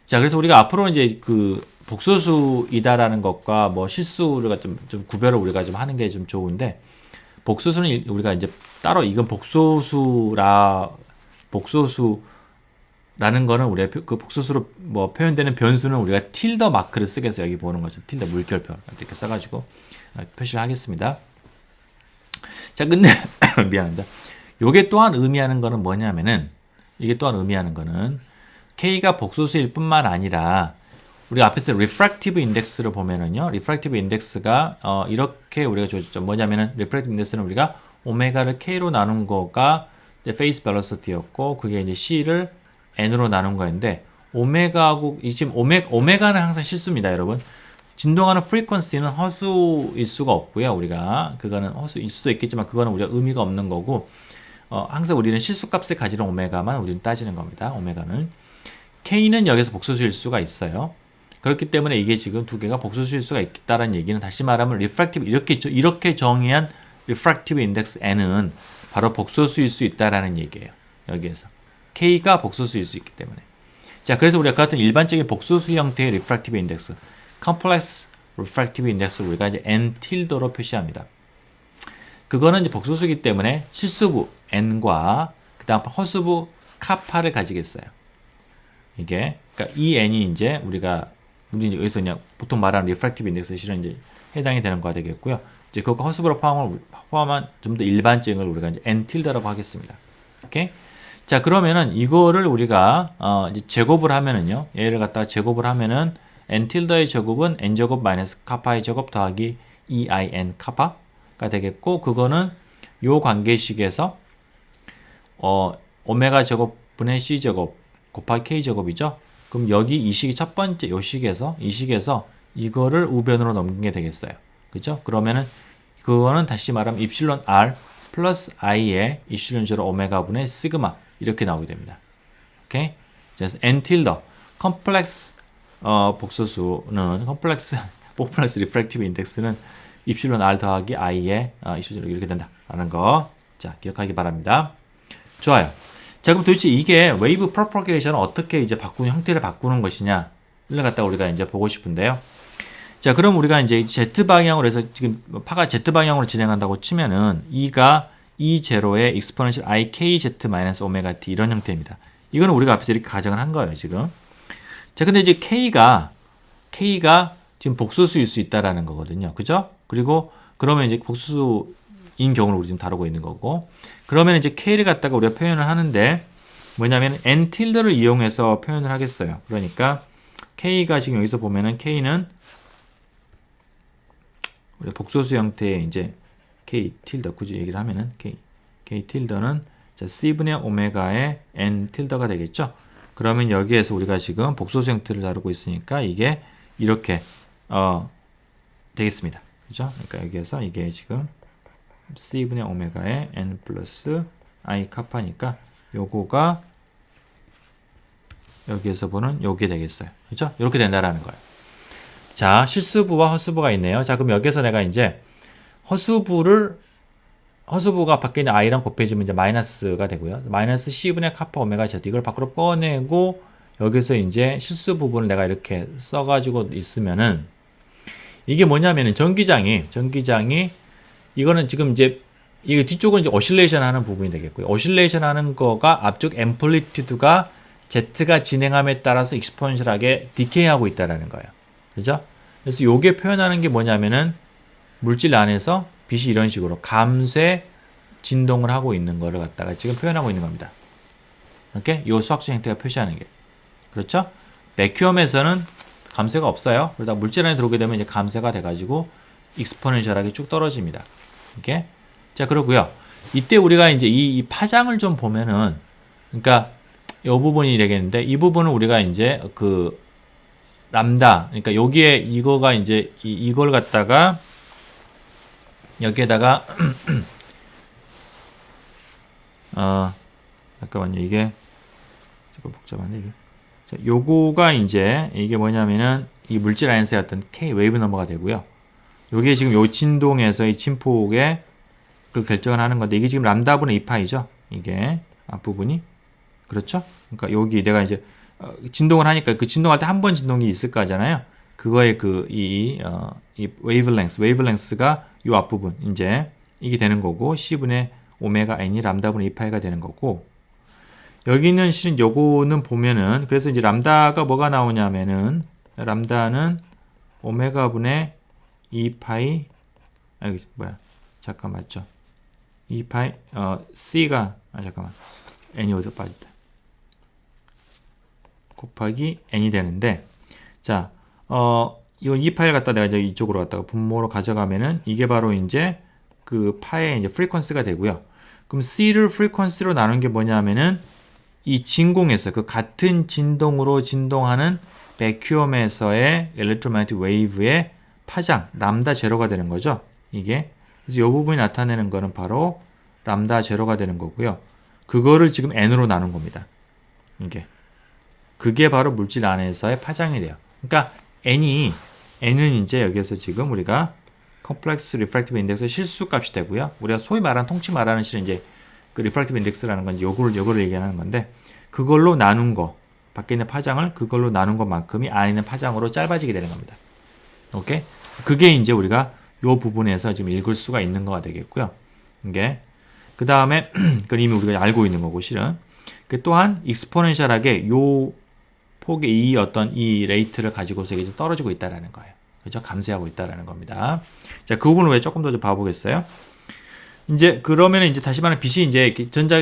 자, 그래서 우리가 앞으로 이제 그 복수수이다라는 것과 뭐 실수를 좀 구별을 우리가 좀 하는 게 좀 좋은데, 복수수는 우리가 이제 따로 이건 복수수라는 거는 우리가 그 복수수로 뭐 표현되는 변수는 우리가 틸더 마크를 쓰겠어요. 여기 보는 거죠. 틸더 물결표 이렇게 써가지고 표시를 하겠습니다. 자, 근데 미안합니다. 요게 또한 의미하는 거는 뭐냐면은 이게 또한 의미하는 거는 K가 복소수일 뿐만 아니라 우리가 앞에서 refractive index를 보면은요. refractive index가 이렇게 우리가 줬죠. 뭐냐면은 refractive index는 우리가 오메가를 K로 나눈 거가 phase velocity였고 그게 이제 C를 N으로 나눈 거인데 오메가하고 지금 오메가는 항상 실수입니다, 여러분. 진동하는 frequency는 허수일 수가 없고요. 우리가 그거는 허수일 수도 있겠지만 그거는 우리가 의미가 없는 거고 항상 우리는 실수값을 가지는 오메가만 우리는 따지는 겁니다. 오메가는. K는 여기서 복소수일 수가 있어요. 그렇기 때문에 이게 지금 두 개가 복소수일 수가 있다는 얘기는 다시 말하면 refractive 이렇게 정의한 refractive index N은 바로 복소수일 수 있다라는 얘기예요. 여기에서. K가 복소수일 수 있기 때문에. 자, 그래서 우리가 같은 일반적인 복소수 형태의 refractive index, complex refractive index를 우리가 이제 N 틸더로 표시합니다. 그거는 이제 복소수이기 때문에 실수부 N과 그 다음 허수부 카파를 가지겠어요. 이게, 그러니까 이 N이 이제 우리가 이제 여기서 그냥 보통 말하는 refractive index 실은 이제 해당이 되는 거가 되겠고요. 이제 그거 허수부로 포함한 좀 더 일반적인 걸 우리가 이제 N 틸더라고 하겠습니다. 오케이? 자, 그러면은 이거를 우리가 이제 제곱을 하면은요. 얘를 갖다가 제곱을 하면은 N 틸더의 제곱은 N 제곱 마이너스 카파의 제곱 더하기 EIN 카파가 되겠고 그거는 요 관계식에서 오메가 제곱분의 C 제곱 곱하기 K 제곱이죠. 그럼 여기 이 식이 첫 번째 요 식에서 이 식에서 이거를 우변으로 넘긴 게 되겠어요. 그죠? 그러면은 그거는 다시 말하면 입실론 R 플러스 I의 입실론 제로 오메가분의 시그마 이렇게 나오게 됩니다. 오케이? 그래서 N 틸더 컴플렉스 복소수는 컴플렉스 리프렉티브 인덱스는 입실론 R 더하기 I의 입실론 이렇게 된다라는 거. 자, 기억하기 바랍니다. 좋아요. 자, 그럼 도대체 이게 웨이브 프로퍼게이션을 어떻게 이제 형태를 바꾸는 것이냐를 갖다 우리가 이제 보고 싶은데요. 자, 그럼 우리가 이제 Z 방향으로 해서 지금 파가 Z 방향으로 진행한다고 치면은 E가 E0의 exponential ikz-오메가 t 이런 형태입니다. 이거는 우리가 앞에서 이렇게 가정을 한 거예요, 지금. 자, 근데 이제 K가 지금 복소수일 수 있다라는 거거든요. 그죠? 그리고 그러면 이제 복소수인 경우를 우리 지금 다루고 있는 거고. 그러면 이제 K를 갖다가 우리가 표현을 하는데 뭐냐면 n tilde를 이용해서 표현을 하겠어요. 그러니까 k가 지금 여기서 보면은 k는 우리 복소수 형태의 이제 k tilde 굳이 얘기를 하면은 k tilde는 자, c분의 오메가의 n tilde가 되겠죠. 그러면 여기에서 우리가 지금 복소수 형태를 다루고 있으니까 이게 이렇게 되겠습니다. 그죠? 그러니까 여기에서 이게 지금 c분의 오메가의 n 플러스 i 카파니까 요거가 여기에서 보는 요게 되겠어요. 그죠? 이렇게 된다라는 거예요. 자, 실수부와 허수부가 있네요. 자, 그럼 여기서 내가 이제 허수부가 밖에 있는 i랑 곱해지면 이제 마이너스가 되고요. 마이너스 c분의 카파 오메가 z 이걸 밖으로 꺼내고 여기서 이제 실수 부분을 내가 이렇게 써가지고 있으면은 이게 뭐냐면은 전기장이 이거는 지금 이제 이게 뒤쪽은 이제 오실레이션 하는 부분이 되겠고요. 오실레이션 하는 거가 앞쪽 앰플리튜드가 Z가 진행함에 따라서 익스포넨셜하게 디케이하고 있다라는 거예요. 그죠? 그래서 요게 표현하는 게 뭐냐면은 물질 안에서 빛이 이런 식으로 감쇄 진동을 하고 있는 거를 갖다가 지금 표현하고 있는 겁니다. 이렇게 요 수학적 형태가 표시하는 게. 그렇죠? 백큐엄에서는 감쇄가 없어요. 그러다 물질 안에 들어오게 되면 이제 감쇄가 돼가지고 익스포넨셜하게 쭉 떨어집니다. 이렇게. 자, 그러고요. 이때 우리가 이제 이 파장을 좀 보면은, 그러니까 이 부분이 되겠는데, 이 부분은 우리가 이제 그 람다, 그러니까 여기에 이거가 이제 이걸 갖다가 여기에다가 잠깐만요. 이게 조금 복잡한데 이게. 자, 요거가 이제 이게 뭐냐면은 이 물질 안에서의 어떤 K 웨이브 넘버가 되고요. 요게 지금 요 진동에서의 진폭에 그 결정을 하는 건데 이게 지금 람다분의 2파이죠. 이게 앞부분이. 그렇죠? 그러니까 여기 내가 이제 진동을 하니까 그 진동할 때 한 번 진동이 있을 거잖아요. 그거의 이 웨이블랭스가 요 앞부분 이제 이게 되는 거고 C분의 오메가 n이 람다분의 2파이가 되는 거고 여기는 실은 요거는 보면은 그래서 이제 람다가 뭐가 나오냐면은 람다는 오메가분의 2파이 잠깐 맞죠? 2파이 C가 잠깐만 n이 어디서 빠졌다. 곱하기 n이 되는데 자 이건 2파이를 갖다 내가 이제 이쪽으로 갖다가 분모로 가져가면은 이게 바로 이제 그 파의 이제 프리퀀스가 되고요. 그럼 C를 프리퀀스로 나눈 게 뭐냐면은 이 진공에서 그 같은 진동으로 진동하는 백큐엄에서의 엘렉트로매그네틱 웨이브의 파장 람다 제로가 되는 거죠. 이게 그래서 이 부분이 나타내는 거는 바로 람다 제로가 되는 거고요. 그거를 지금 n으로 나눈 겁니다. 이게 그게 바로 물질 안에서의 파장이 돼요. 그러니까 n은 이제 여기에서 지금 우리가 컴플렉스 리프랙티브 인덱스 실수값이 되고요. 우리가 소위 말하는 통치 말하는 실은 이제 그 리프랙티브 인덱스라는 건 요거를 얘기하는 건데 그걸로 나눈 거 밖에 있는 파장을 그걸로 나눈 것만큼이 안에 있는 파장으로 짧아지게 되는 겁니다. 오케이? 그게 이제 우리가 요 부분에서 지금 읽을 수가 있는 거가 되겠고요. 이게 그 다음에 그건 이미 우리가 알고 있는 거고 실은 그 또한 익스포넨셜하게 요 폭의 이 레이트를 가지고서 이게 좀 떨어지고 있다라는 거예요. 그죠? 감쇄하고 있다라는 겁니다. 자, 그 부분을 왜 조금 더 좀 봐보겠어요? 이제 그러면 이제 다시 말하면 빛이 이제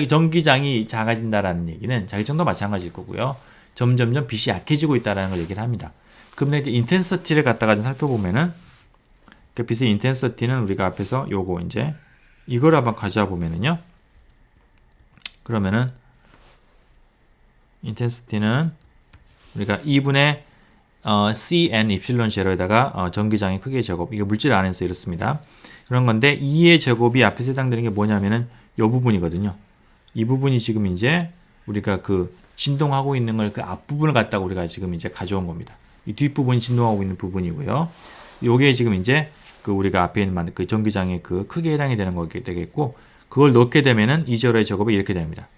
전기장이 작아진다라는 얘기는 자기장도 마찬가지일 거고요. 점점점 빛이 약해지고 있다라는 걸 얘기를 합니다. 그럼 이제 인텐서티를 갖다가 좀 살펴보면은 그 빛의 인텐서티는 우리가 앞에서 요거 이제 이걸 한번 가져와 보면은요. 그러면은 인텐시티는 우리가 2분의 Cn 입실론 제로에다가 전기장의 크기의 제곱 이게 물질 안에서 이렇습니다. 그런 건데 2의 제곱이 앞에서 해당되는 게 뭐냐면은 이 부분이거든요. 이 부분이 지금 이제 우리가 그 진동하고 있는 걸 그 앞부분을 갖다가 우리가 지금 이제 가져온 겁니다. 이 뒷부분이 진동하고 있는 부분이고요. 요게 지금 이제 그 우리가 앞에 있는 그 전기장의 그 크기에 해당이 되는 거게 되겠고 그걸 넣게 되면은 2제로의 제곱이 이렇게 됩니다.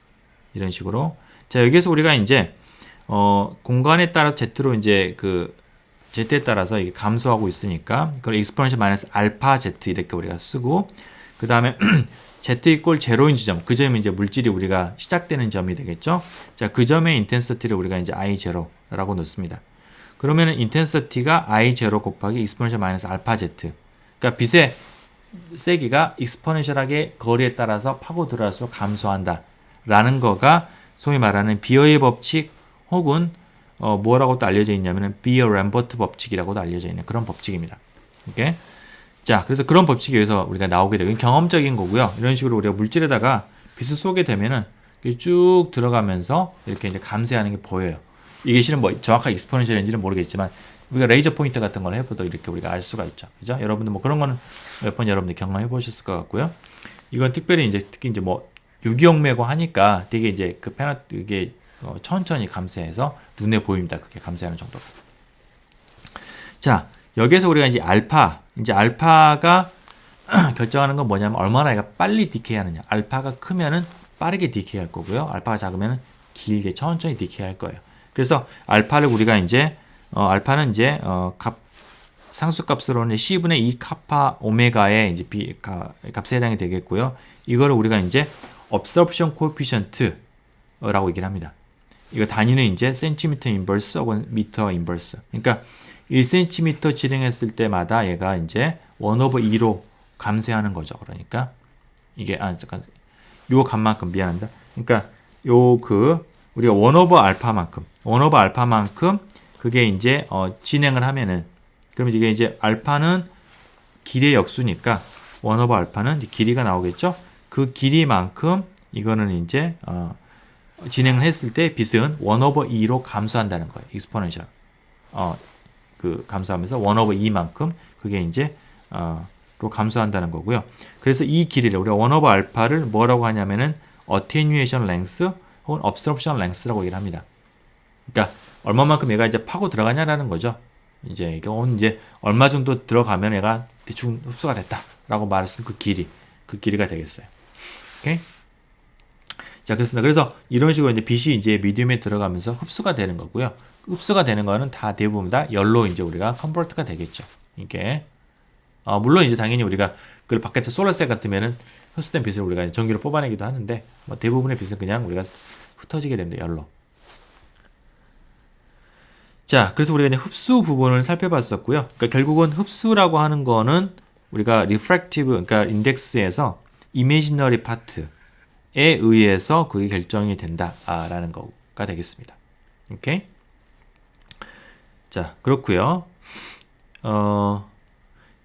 이런 식으로. 자, 여기에서 우리가 이제 공간에 따라서 Z로 이제 그 Z에 따라서 이게 감소하고 있으니까 그걸 exponential 마이너스 알파 Z 이렇게 우리가 쓰고 그 다음에 Z 이꼴 제로인 지점 그 점이 이제 물질이 우리가 시작되는 점이 되겠죠. 자, 그 점의 인텐시티를 우리가 이제 I0라고 넣습니다. 그러면은 인텐시티가 I0 곱하기 exponential 마이너스 알파 Z 그러니까 빛의 세기가 exponential하게 거리에 따라서 파고 들어갈수록 감소한다 라는 거가 소위 말하는 비어의 법칙 혹은 뭐라고 또 알려져 있냐면은 비어-램버트 법칙이라고도 알려져 있는 그런 법칙입니다. 오케이? 자, 그래서 그런 법칙에 의해서 우리가 나오게 되고 경험적인 거고요. 이런 식으로 우리가 물질에다가 빛을 쏘게 되면은 쭉 들어가면서 이렇게 이제 감쇄하는 게 보여요. 이게 실은 뭐 정확하게 익스포넨셜인지는 모르겠지만 우리가 레이저 포인터 같은 걸 해보도 이렇게 우리가 알 수가 있죠. 그죠? 여러분들 뭐 그런 거는 몇 번 여러분들 경험해 보셨을 것 같고요. 이건 특별히 이제 특히 이제 뭐 유기용매고 하니까 되게 이제 그 이게 천천히 감쇄해서 눈에 보입니다. 그렇게 감쇄하는 정도로. 자, 여기에서 우리가 이제 알파가 결정하는 건 뭐냐면 얼마나 얘가 빨리 디케이 하느냐. 알파가 크면은 빠르게 디케이 할 거고요. 알파가 작으면은 길게 천천히 디케이 할 거예요. 그래서 알파를 우리가 이제 알파는 이제 상수값으로는 C분의 2 카파 오메가의 이제 값에 해당이 되겠고요. 이거를 우리가 이제 absorption coefficient라고 얘기를 합니다. 이거 단위는 이제 센티미터 인버스 혹은 미터 인버스. 그러니까 1cm 진행했을 때마다 얘가 이제 1/2로 감쇄하는 거죠. 그러니까 이게 잠깐 요 값만큼 미안합니다. 그러니까 우리가 1/알파만큼 그게 이제 진행을 하면은 그러면 이게 이제 알파는 길이의 역수니까 1/알파는 이제 길이가 나오겠죠. 그 길이만큼 이거는 이제 진행을 했을 때 빛은 1/2로 감소한다는 거예요. 익스포넨셜. 그 감소하면서 1/2만큼 그게 이제 로 감소한다는 거고요. 그래서 이 길이를 우리가 1/알파를 뭐라고 하냐면은 attenuation length 혹은 absorption length라고 얘기를 합니다. 그러니까 얼마만큼 얘가 이제 파고 들어가냐라는 거죠. 이제 이건 이제 얼마 정도 들어가면 얘가 대충 흡수가 됐다라고 말했을 그 길이가 되겠어요. 오케이? 자, 그렇습니다. 그래서 이런 식으로 이제 빛이 이제 미디움에 들어가면서 흡수가 되는 거고요. 흡수가 되는 거는 다 대부분 다 열로 이제 우리가 컨버트가 되겠죠. 이게 물론 이제 당연히 우리가 그 바깥에 솔라셀 같으면은 흡수된 빛을 우리가 전기로 뽑아내기도 하는데 뭐 대부분의 빛은 그냥 우리가 흩어지게 됩니다. 열로. 자, 그래서 우리가 이제 흡수 부분을 살펴봤었고요. 그러니까 결국은 흡수라고 하는 거는 우리가 refractive, 그러니까 인덱스에서 imaginary part에 의해서 그게 결정이 된다라는 거가 되겠습니다. 오케이? 자, 그렇고요.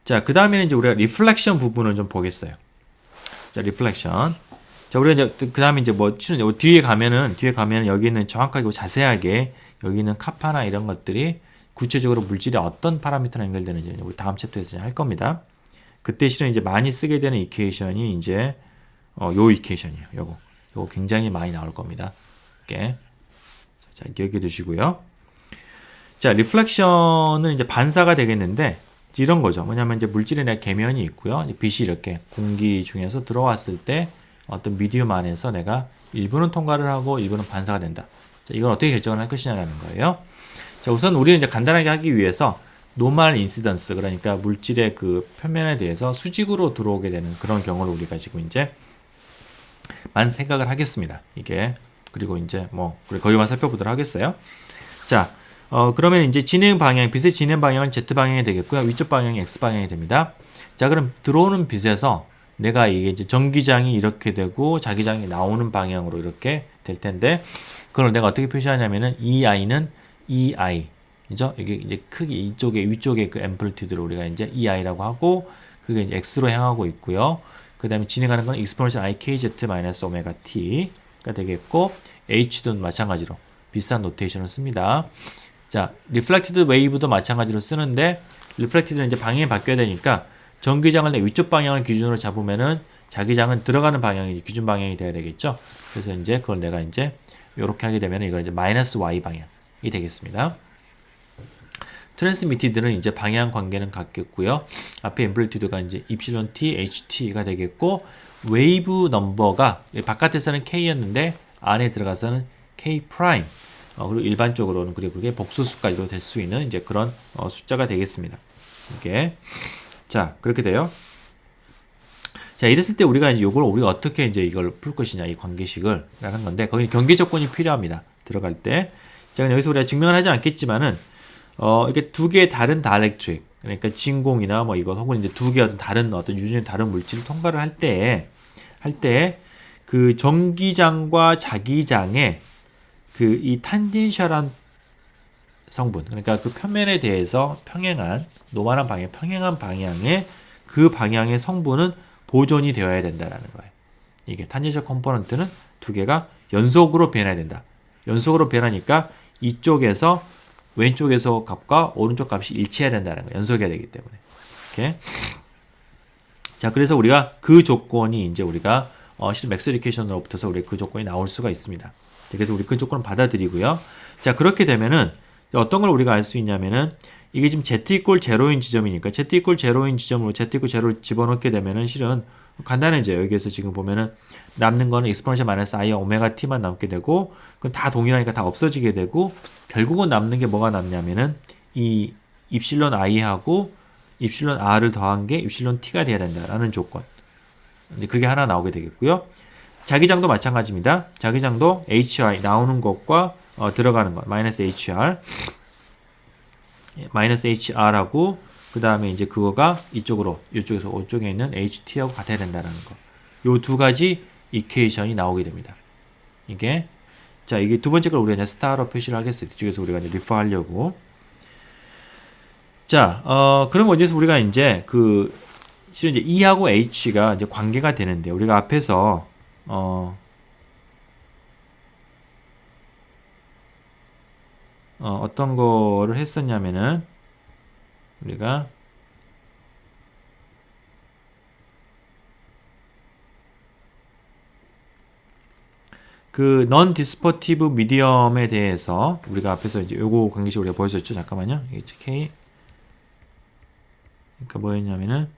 자, 그 다음에는 이제 우리가 리플렉션 부분을 좀 보겠어요. 자, 리플렉션. 자, 우리가 이제 그 다음에 이제 뭐 뒤에 가면은 여기는 정확하게 자세하게 여기는 카파나 이런 것들이 구체적으로 물질에 어떤 파라미터나 연결되는지 우리 다음 챕터에서 할 겁니다. 그때 실은 이제 많이 쓰게 되는 이퀘이션이 이제 요 이퀘이션이에요. 요거 굉장히 많이 나올 겁니다. 이렇게. 자, 기억해 두시고요. 자, 리플렉션은 이제 반사가 되겠는데 이런 거죠. 뭐냐면 이제 물질에 내가 계면이 있고요. 빛이 이렇게 공기 중에서 들어왔을 때 어떤 미디움 안에서 내가 일부는 통과를 하고 일부는 반사가 된다. 자, 이걸 어떻게 결정을 할 것이냐라는 거예요. 자, 우선 우리는 이제 간단하게 하기 위해서 노멀 인시던스, 그러니까 물질의 그 표면에 대해서 수직으로 들어오게 되는 그런 경우를 우리가 지금 이제 만 생각을 하겠습니다. 이게 그리고 이제 뭐 거기만 살펴보도록 하겠어요. 자, 그러면 이제 진행 방향, 빛의 진행 방향은 Z 방향이 되겠고요. 위쪽 방향이 X 방향이 됩니다. 자, 그럼 들어오는 빛에서 내가 이게 이제 전기장이 이렇게 되고 자기장이 나오는 방향으로 이렇게 될 텐데, 그걸 내가 어떻게 표시하냐면은 EI는 EI, 그죠? 이게 이제 크기 위쪽에 그 앰플리튜드를 우리가 이제 EI라고 하고, 그게 이제 X로 향하고 있고요. 그 다음에 진행하는 건 exponential ikz-omega t가 되겠고, H도 마찬가지로 비슷한 노테이션을 씁니다. 자, reflected wave도 마찬가지로 쓰는데, reflected는 이제 방향이 바뀌어야 되니까 전기장을 내 위쪽 방향을 기준으로 잡으면은 자기장은 들어가는 방향이 기준 방향이 돼야 되겠죠. 그래서 이제 그걸 내가 이제 이렇게 하게 되면 이걸 이제 마이너스 y 방향이 되겠습니다. 트랜스미티드는 이제 방향 관계는 같겠고요. 앞에 앰플리튜드가 이제 이플실론 t, ht가 되겠고, 웨이브 넘버가 바깥에서는 k였는데 안에 들어가서는 k 프라임. 그리고 일반적으로는 그리고 그게 복수수까지도 될 수 있는 이제 그런 숫자가 되겠습니다. 이게 자, 그렇게 돼요. 자, 이랬을 때 우리가 이제 우리가 어떻게 이제 이걸 풀 것이냐, 이 관계식을 라는 건데, 거기 경계 조건이 필요합니다. 들어갈 때. 자, 여기서 우리가 증명을 하지 않겠지만은 이게 두 개의 다른 다이렉트릭, 그러니까 진공이나 뭐 이것 혹은 이제 두 개의 다른 어떤 유전의 다른 물질을 통과를 할 때 그 전기장과 자기장의 그 이 탄젠셜한 성분, 그러니까 그 표면에 대해서 평행한 노멀한 방향, 평행한 방향의 그 방향의 성분은 보존이 되어야 된다라는 거예요. 이게 탄젠셜 컴포넌트는 두 개가 연속으로 변해야 된다. 연속으로 변하니까 이쪽에서 왼쪽에서 값과 오른쪽 값이 일치해야 된다는 거예요. 연속해야 되기 때문에. 이렇게. 자, 그래서 우리가 그 조건이 이제 우리가 실은 맥스 이퀘이션으로부터서 우리 그 조건이 나올 수가 있습니다. 그래서 우리 그 조건을 받아들이고요. 자, 그렇게 되면은 어떤 걸 우리가 알 수 있냐면은 이게 지금 z 이퀄 제로인 지점이니까 z 이퀄 제로인 지점으로 z 이퀄 제로를 집어넣게 되면은 실은 간단해져요. 여기에서 지금 보면은 남는 거는 exponential 마이너스 i 오메가 t만 남게 되고 그건 다 동일하니까 다 없어지게 되고 결국은 남는 게 뭐가 남냐면은 이 입실론 i하고 입실론 r을 더한 게 입실론 t가 돼야 된다라는 조건. 이제 그게 하나 나오게 되겠고요. 자기장도 마찬가지입니다. 자기장도 HR 나오는 것과 들어가는 것 마이너스 HR하고 그 다음에 이제 그거가 이쪽으로 이쪽에서 이쪽에 있는 HT하고 같아야 된다는 거. 요 두 가지 이퀘이션이 나오게 됩니다. 이게 자 이게 두 번째 걸 우리가 이제 스타로 표시를 하겠어요. 뒤쪽에서 우리가 이제 리퍼하려고. 자, 그럼 어디서 우리가 이제 그 실은 이제 E하고 H가 이제 관계가 되는데 우리가 앞에서 어떤 거를 했었냐면은 우리가 그 non dispersive medium에 대해서 우리가 앞에서 이제 요거 관계식 우리가 보여줬죠. 잠깐만요. 이게 K 그러니까 뭐였냐면은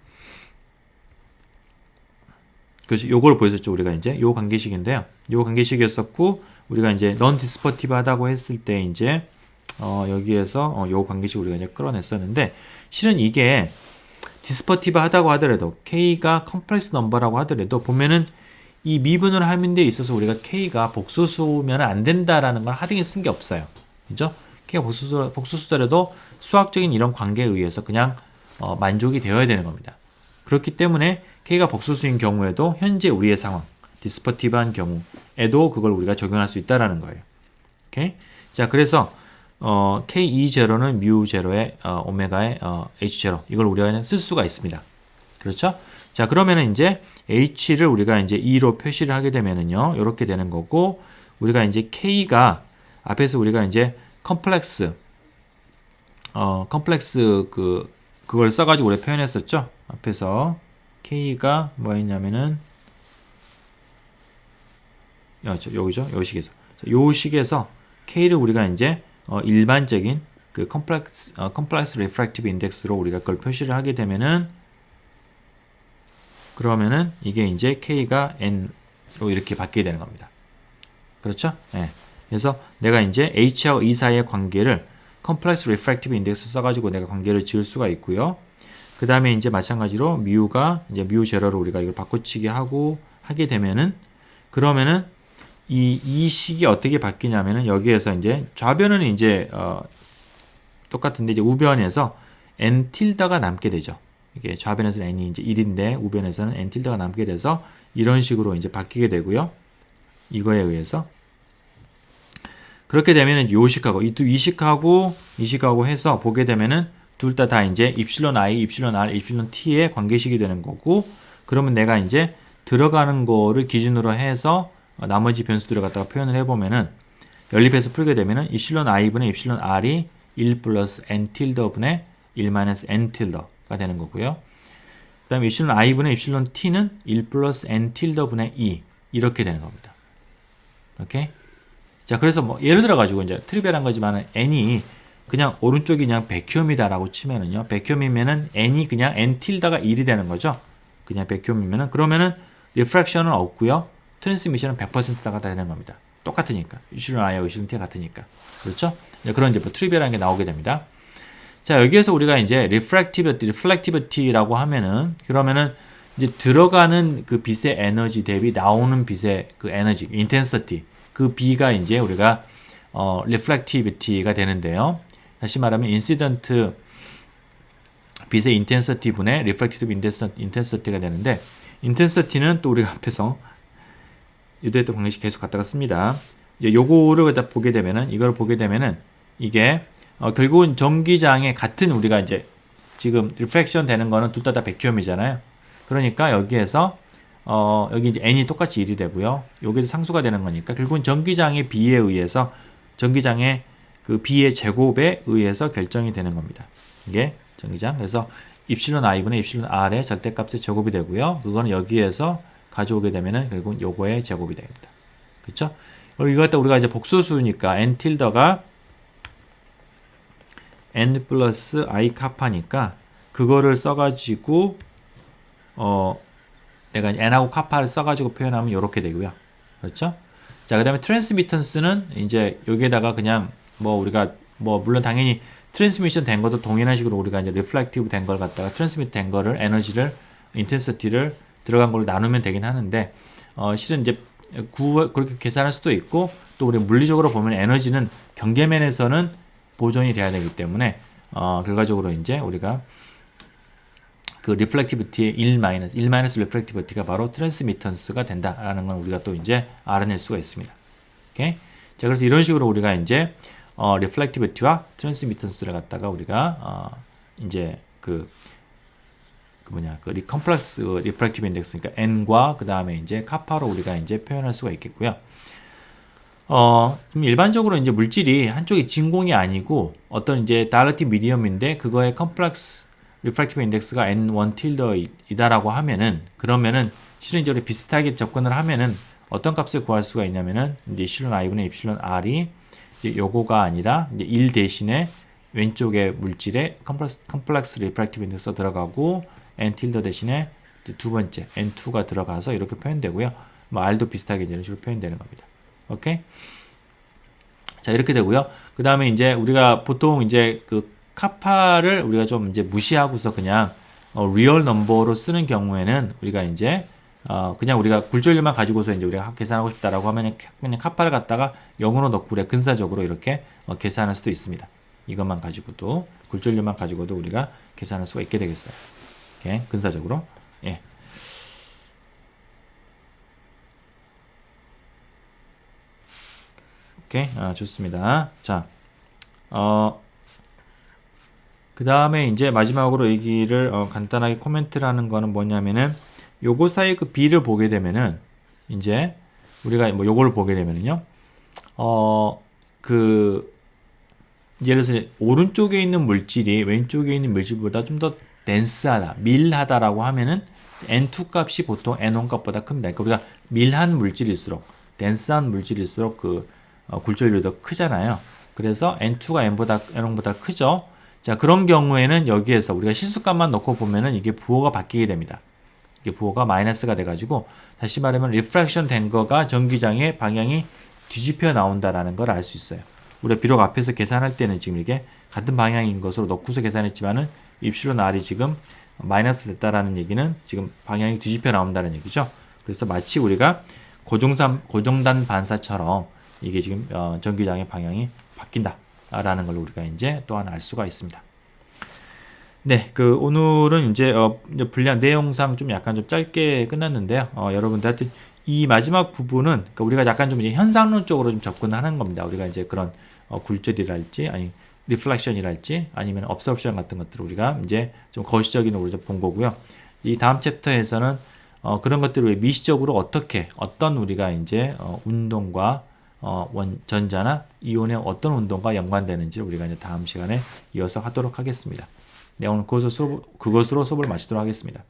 그래서 요걸 보여줬죠. 우리가 이제 요 관계식인데요. 요 관계식이었었고 우리가 이제 non dispersive 하다고 했을 때 이제 여기에서 요 관계식 우리가 이제 끌어냈었는데 실은 이게 dispersive 하다고 하더라도 K가 컴플렉스 넘버라고 하더라도 보면은 이 미분을 하는 데 있어서 우리가 K가 복소수면 안 된다라는 걸 하등에 쓴 게 없어요. 그죠? K가 복소수더라도 수학적인 이런 관계에 의해서 그냥 만족이 되어야 되는 겁니다. 그렇기 때문에 K가 복소수인 경우에도 현재 우리의 상황, 디스퍼티브한 경우에도 그걸 우리가 적용할 수 있다라는 거예요. 오케이? 자, 그래서 K2제로는 뮤제로의 오메가의 H0 이걸 우리가 쓸 수가 있습니다. 그렇죠? 자, 그러면은 이제 H를 우리가 이제 2로 표시를 하게 되면은요, 이렇게 되는 거고, 우리가 이제 K가 앞에서 우리가 이제 컴플렉스 그걸 써가지고 우리가 표현했었죠? 앞에서 K가 뭐였냐면은 여기죠? 요 식에서. 요 식에서 K를 우리가 이제 일반적인 그 컴플렉스 리프랙티브 인덱스로 우리가 그걸 표시를 하게 되면은 그러면은 이게 이제 K가 N로 이렇게 바뀌게 되는 겁니다. 그렇죠? 네. 그래서 내가 이제 H하고 E 사이의 관계를 컴플렉스 리프랙티브 인덱스 써가지고 내가 관계를 지을 수가 있고요. 그 다음에 이제 마찬가지로 뮤가 이제 뮤 제로로 우리가 이걸 바꿔치기 하게 되면은 그러면은 이 식이 어떻게 바뀌냐면은 여기에서 이제 좌변은 이제 똑같은데 이제 우변에서 N 틸다가 남게 되죠. 이게 좌변에서는 n이 이제 1인데 우변에서는 n 틸드가 남게 돼서 이런 식으로 이제 바뀌게 되고요. 이거에 의해서 그렇게 되면은 요식하고 이식하고 해서 보게 되면은 둘 다 이제 입실론 i, 입실론 r, 입실론 t의 관계식이 되는 거고 그러면 내가 이제 들어가는 거를 기준으로 해서 나머지 변수들을 갖다가 표현을 해보면은 연립해서 풀게 되면은 입실론 i분의 입실론 r이 1 플러스 n 틸더 분의 1 마이너스 n 틸더가 되는 거고요. 그 다음에 입실론 i분의 입실론 t는 1 플러스 n 틸더 분의 2 이렇게 되는 겁니다. 오케이? 자, 그래서 뭐 예를 들어 가지고 이제 트리비얼한 거지만 n이 그냥 오른쪽이 그냥 백큐음이다라고 치면은요. 백큐음이면은 n이 그냥 n 틸더가 1이 되는 거죠. 그냥 백큐음이면은 그러면은 리프렉션은 없고요. 트랜스미션은 100%가 되는 겁니다. 똑같으니까. 입실론 i하고 입실론 t가 같으니까. 그렇죠? 그런 이제 뭐 트리비얼한 게 나오게 됩니다. 자, 여기에서 우리가 이제 reflectivity라고 하면은 그러면은 이제 들어가는 그 빛의 에너지 대비 나오는 빛의 그 에너지, intensity 그 B가 이제 우리가 reflectivity가 되는데요. 다시 말하면 incident 빛의 intensity 분의 reflective intensity가 되는데 intensity는 또 우리가 앞에서 유도했던 방식 계속 갖다가 씁니다. 이제 요거를 갖다 보게 되면은 이걸 보게 되면은 이게 결국은 전기장의 같은 우리가 이제 지금 리플렉션 되는 거는 둘 다 백큐엄이잖아요. 그러니까 여기에서 여기 이제 n이 똑같이 1이 되고요. 여기도 상수가 되는 거니까 결국은 전기장의 B에 의해서 전기장의 그 B의 제곱에 의해서 결정이 되는 겁니다. 이게 전기장. 그래서 입실론 I분의 입실론 R의 절대값의 제곱이 되고요. 그거는 여기에서 가져오게 되면은 결국은 요거의 제곱이 됩니다. 그렇죠? 그리고 이거 갖다 우리가 이제 복소수니까 n 틸더가 n 플러스 I 카파니까 그거를 써가지고 내가 n하고 카파를 써가지고 표현하면 이렇게 되고요. 그렇죠? 자, 그 다음에 트랜스미턴스는 이제 여기에다가 그냥 우리가 물론 당연히 트랜스미션 된 것도 동일한 식으로 우리가 이제 리플렉티브 된 걸 갖다가 트랜스미트 된 거를 에너지를 인텐시티를 들어간 걸로 나누면 되긴 하는데 실은 이제 그렇게 계산할 수도 있고 또 우리 물리적으로 보면 에너지는 경계면에서는 보존이 돼야 되기 때문에 결과적으로 이제 우리가 그 리플렉티비티의 1 리플렉티비티가 바로 트랜스미턴스가 된다라는 건 우리가 또 이제 알아낼 수가 있습니다. 오케이? 자, 그래서 이런 식으로 우리가 이제 리플렉티비티와 트랜스미턴스를 갖다가 우리가 이제 컴플렉스 리프렉티브 인덱스, 그러니까 n과 그 다음에 이제 카파로 우리가 이제 표현할 수가 있겠고요. 좀 일반적으로 이제 물질이 한쪽이 진공이 아니고 어떤 이제 다일렉틱 미디엄인데 그거의 컴플렉스 리프렉티브 인덱스가 n1 틸더이다라고 하면은 그러면은 실은 이제 비슷하게 접근을 하면은 어떤 값을 구할 수가 있냐면은 이제 입실론 i분의 입실론 r이 이제 요거가 아니라 이제 1 대신에 왼쪽에 물질에 컴플렉스 리프렉티브 인덱스가 들어가고 n 틸더 대신에 두 번째 n2가 들어가서 이렇게 표현되고요. r도 비슷하게 이런 식으로 표현되는 겁니다. 오케이? 자, 이렇게 되고요. 그 다음에 이제 우리가 보통 이제 그 카파를 우리가 좀 이제 무시하고서 그냥 리얼 넘버로 쓰는 경우에는 우리가 이제 그냥 우리가 굴절률만 가지고서 이제 우리가 계산하고 싶다라고 하면 그냥 카파를 갖다가 0으로 넣고 우리가 근사적으로 이렇게 계산할 수도 있습니다. 이것만 가지고도 굴절률만 가지고도 우리가 계산할 수가 있게 되겠어요. 오케이? 근사적으로. 예. 오케이. 좋습니다. 자, 그 다음에 이제 마지막으로 얘기를 간단하게 코멘트를 하는 거는 뭐냐면은 요거 사이 그 B를 보게 되면은 이제 우리가 요거를 보게 되면은요. 예를 들어서 오른쪽에 있는 물질이 왼쪽에 있는 물질보다 좀 더 덴스하다, 밀하다라고 하면은 N2 값이 보통 N1 값보다 큽니다. 그러니까 우리가 밀한 물질일수록 덴스한 물질일수록 그 굴절률이 더 크잖아요. 그래서 N2가 N1보다 크죠. 자, 그런 경우에는 여기에서 우리가 실수값만 넣고 보면은 이게 부호가 바뀌게 됩니다. 이게 부호가 마이너스가 돼가지고 다시 말하면 리프렉션 된 거가 전기장의 방향이 뒤집혀 나온다라는 걸 알 수 있어요. 우리가 비록 앞에서 계산할 때는 지금 이게 같은 방향인 것으로 넣고서 계산했지만은 입실론 R이 지금 마이너스 됐다라는 얘기는 지금 방향이 뒤집혀 나온다는 얘기죠. 그래서 마치 우리가 고정단 반사처럼 이게 지금 전기장의 방향이 바뀐다라는 걸 우리가 이제 또한 알 수가 있습니다. 네, 오늘은 이제 분량 내용상 좀 약간 좀 짧게 끝났는데요. 여러분들 하여튼 이 마지막 부분은 그러니까 우리가 약간 좀 이제 현상론적으로 좀 접근하는 겁니다. 우리가 이제 그런 굴절이랄지 아니 리플렉션이랄지 아니면 업섭션 같은 것들을 우리가 이제 좀 거시적인 으로 본 거고요. 이 다음 챕터에서는 그런 것들을 미시적으로 어떤 우리가 이제 운동과 전자나 이온의 어떤 운동과 연관되는지 우리가 이제 다음 시간에 이어서 하도록 하겠습니다. 네, 오늘 그것으로 수업을 마치도록 하겠습니다.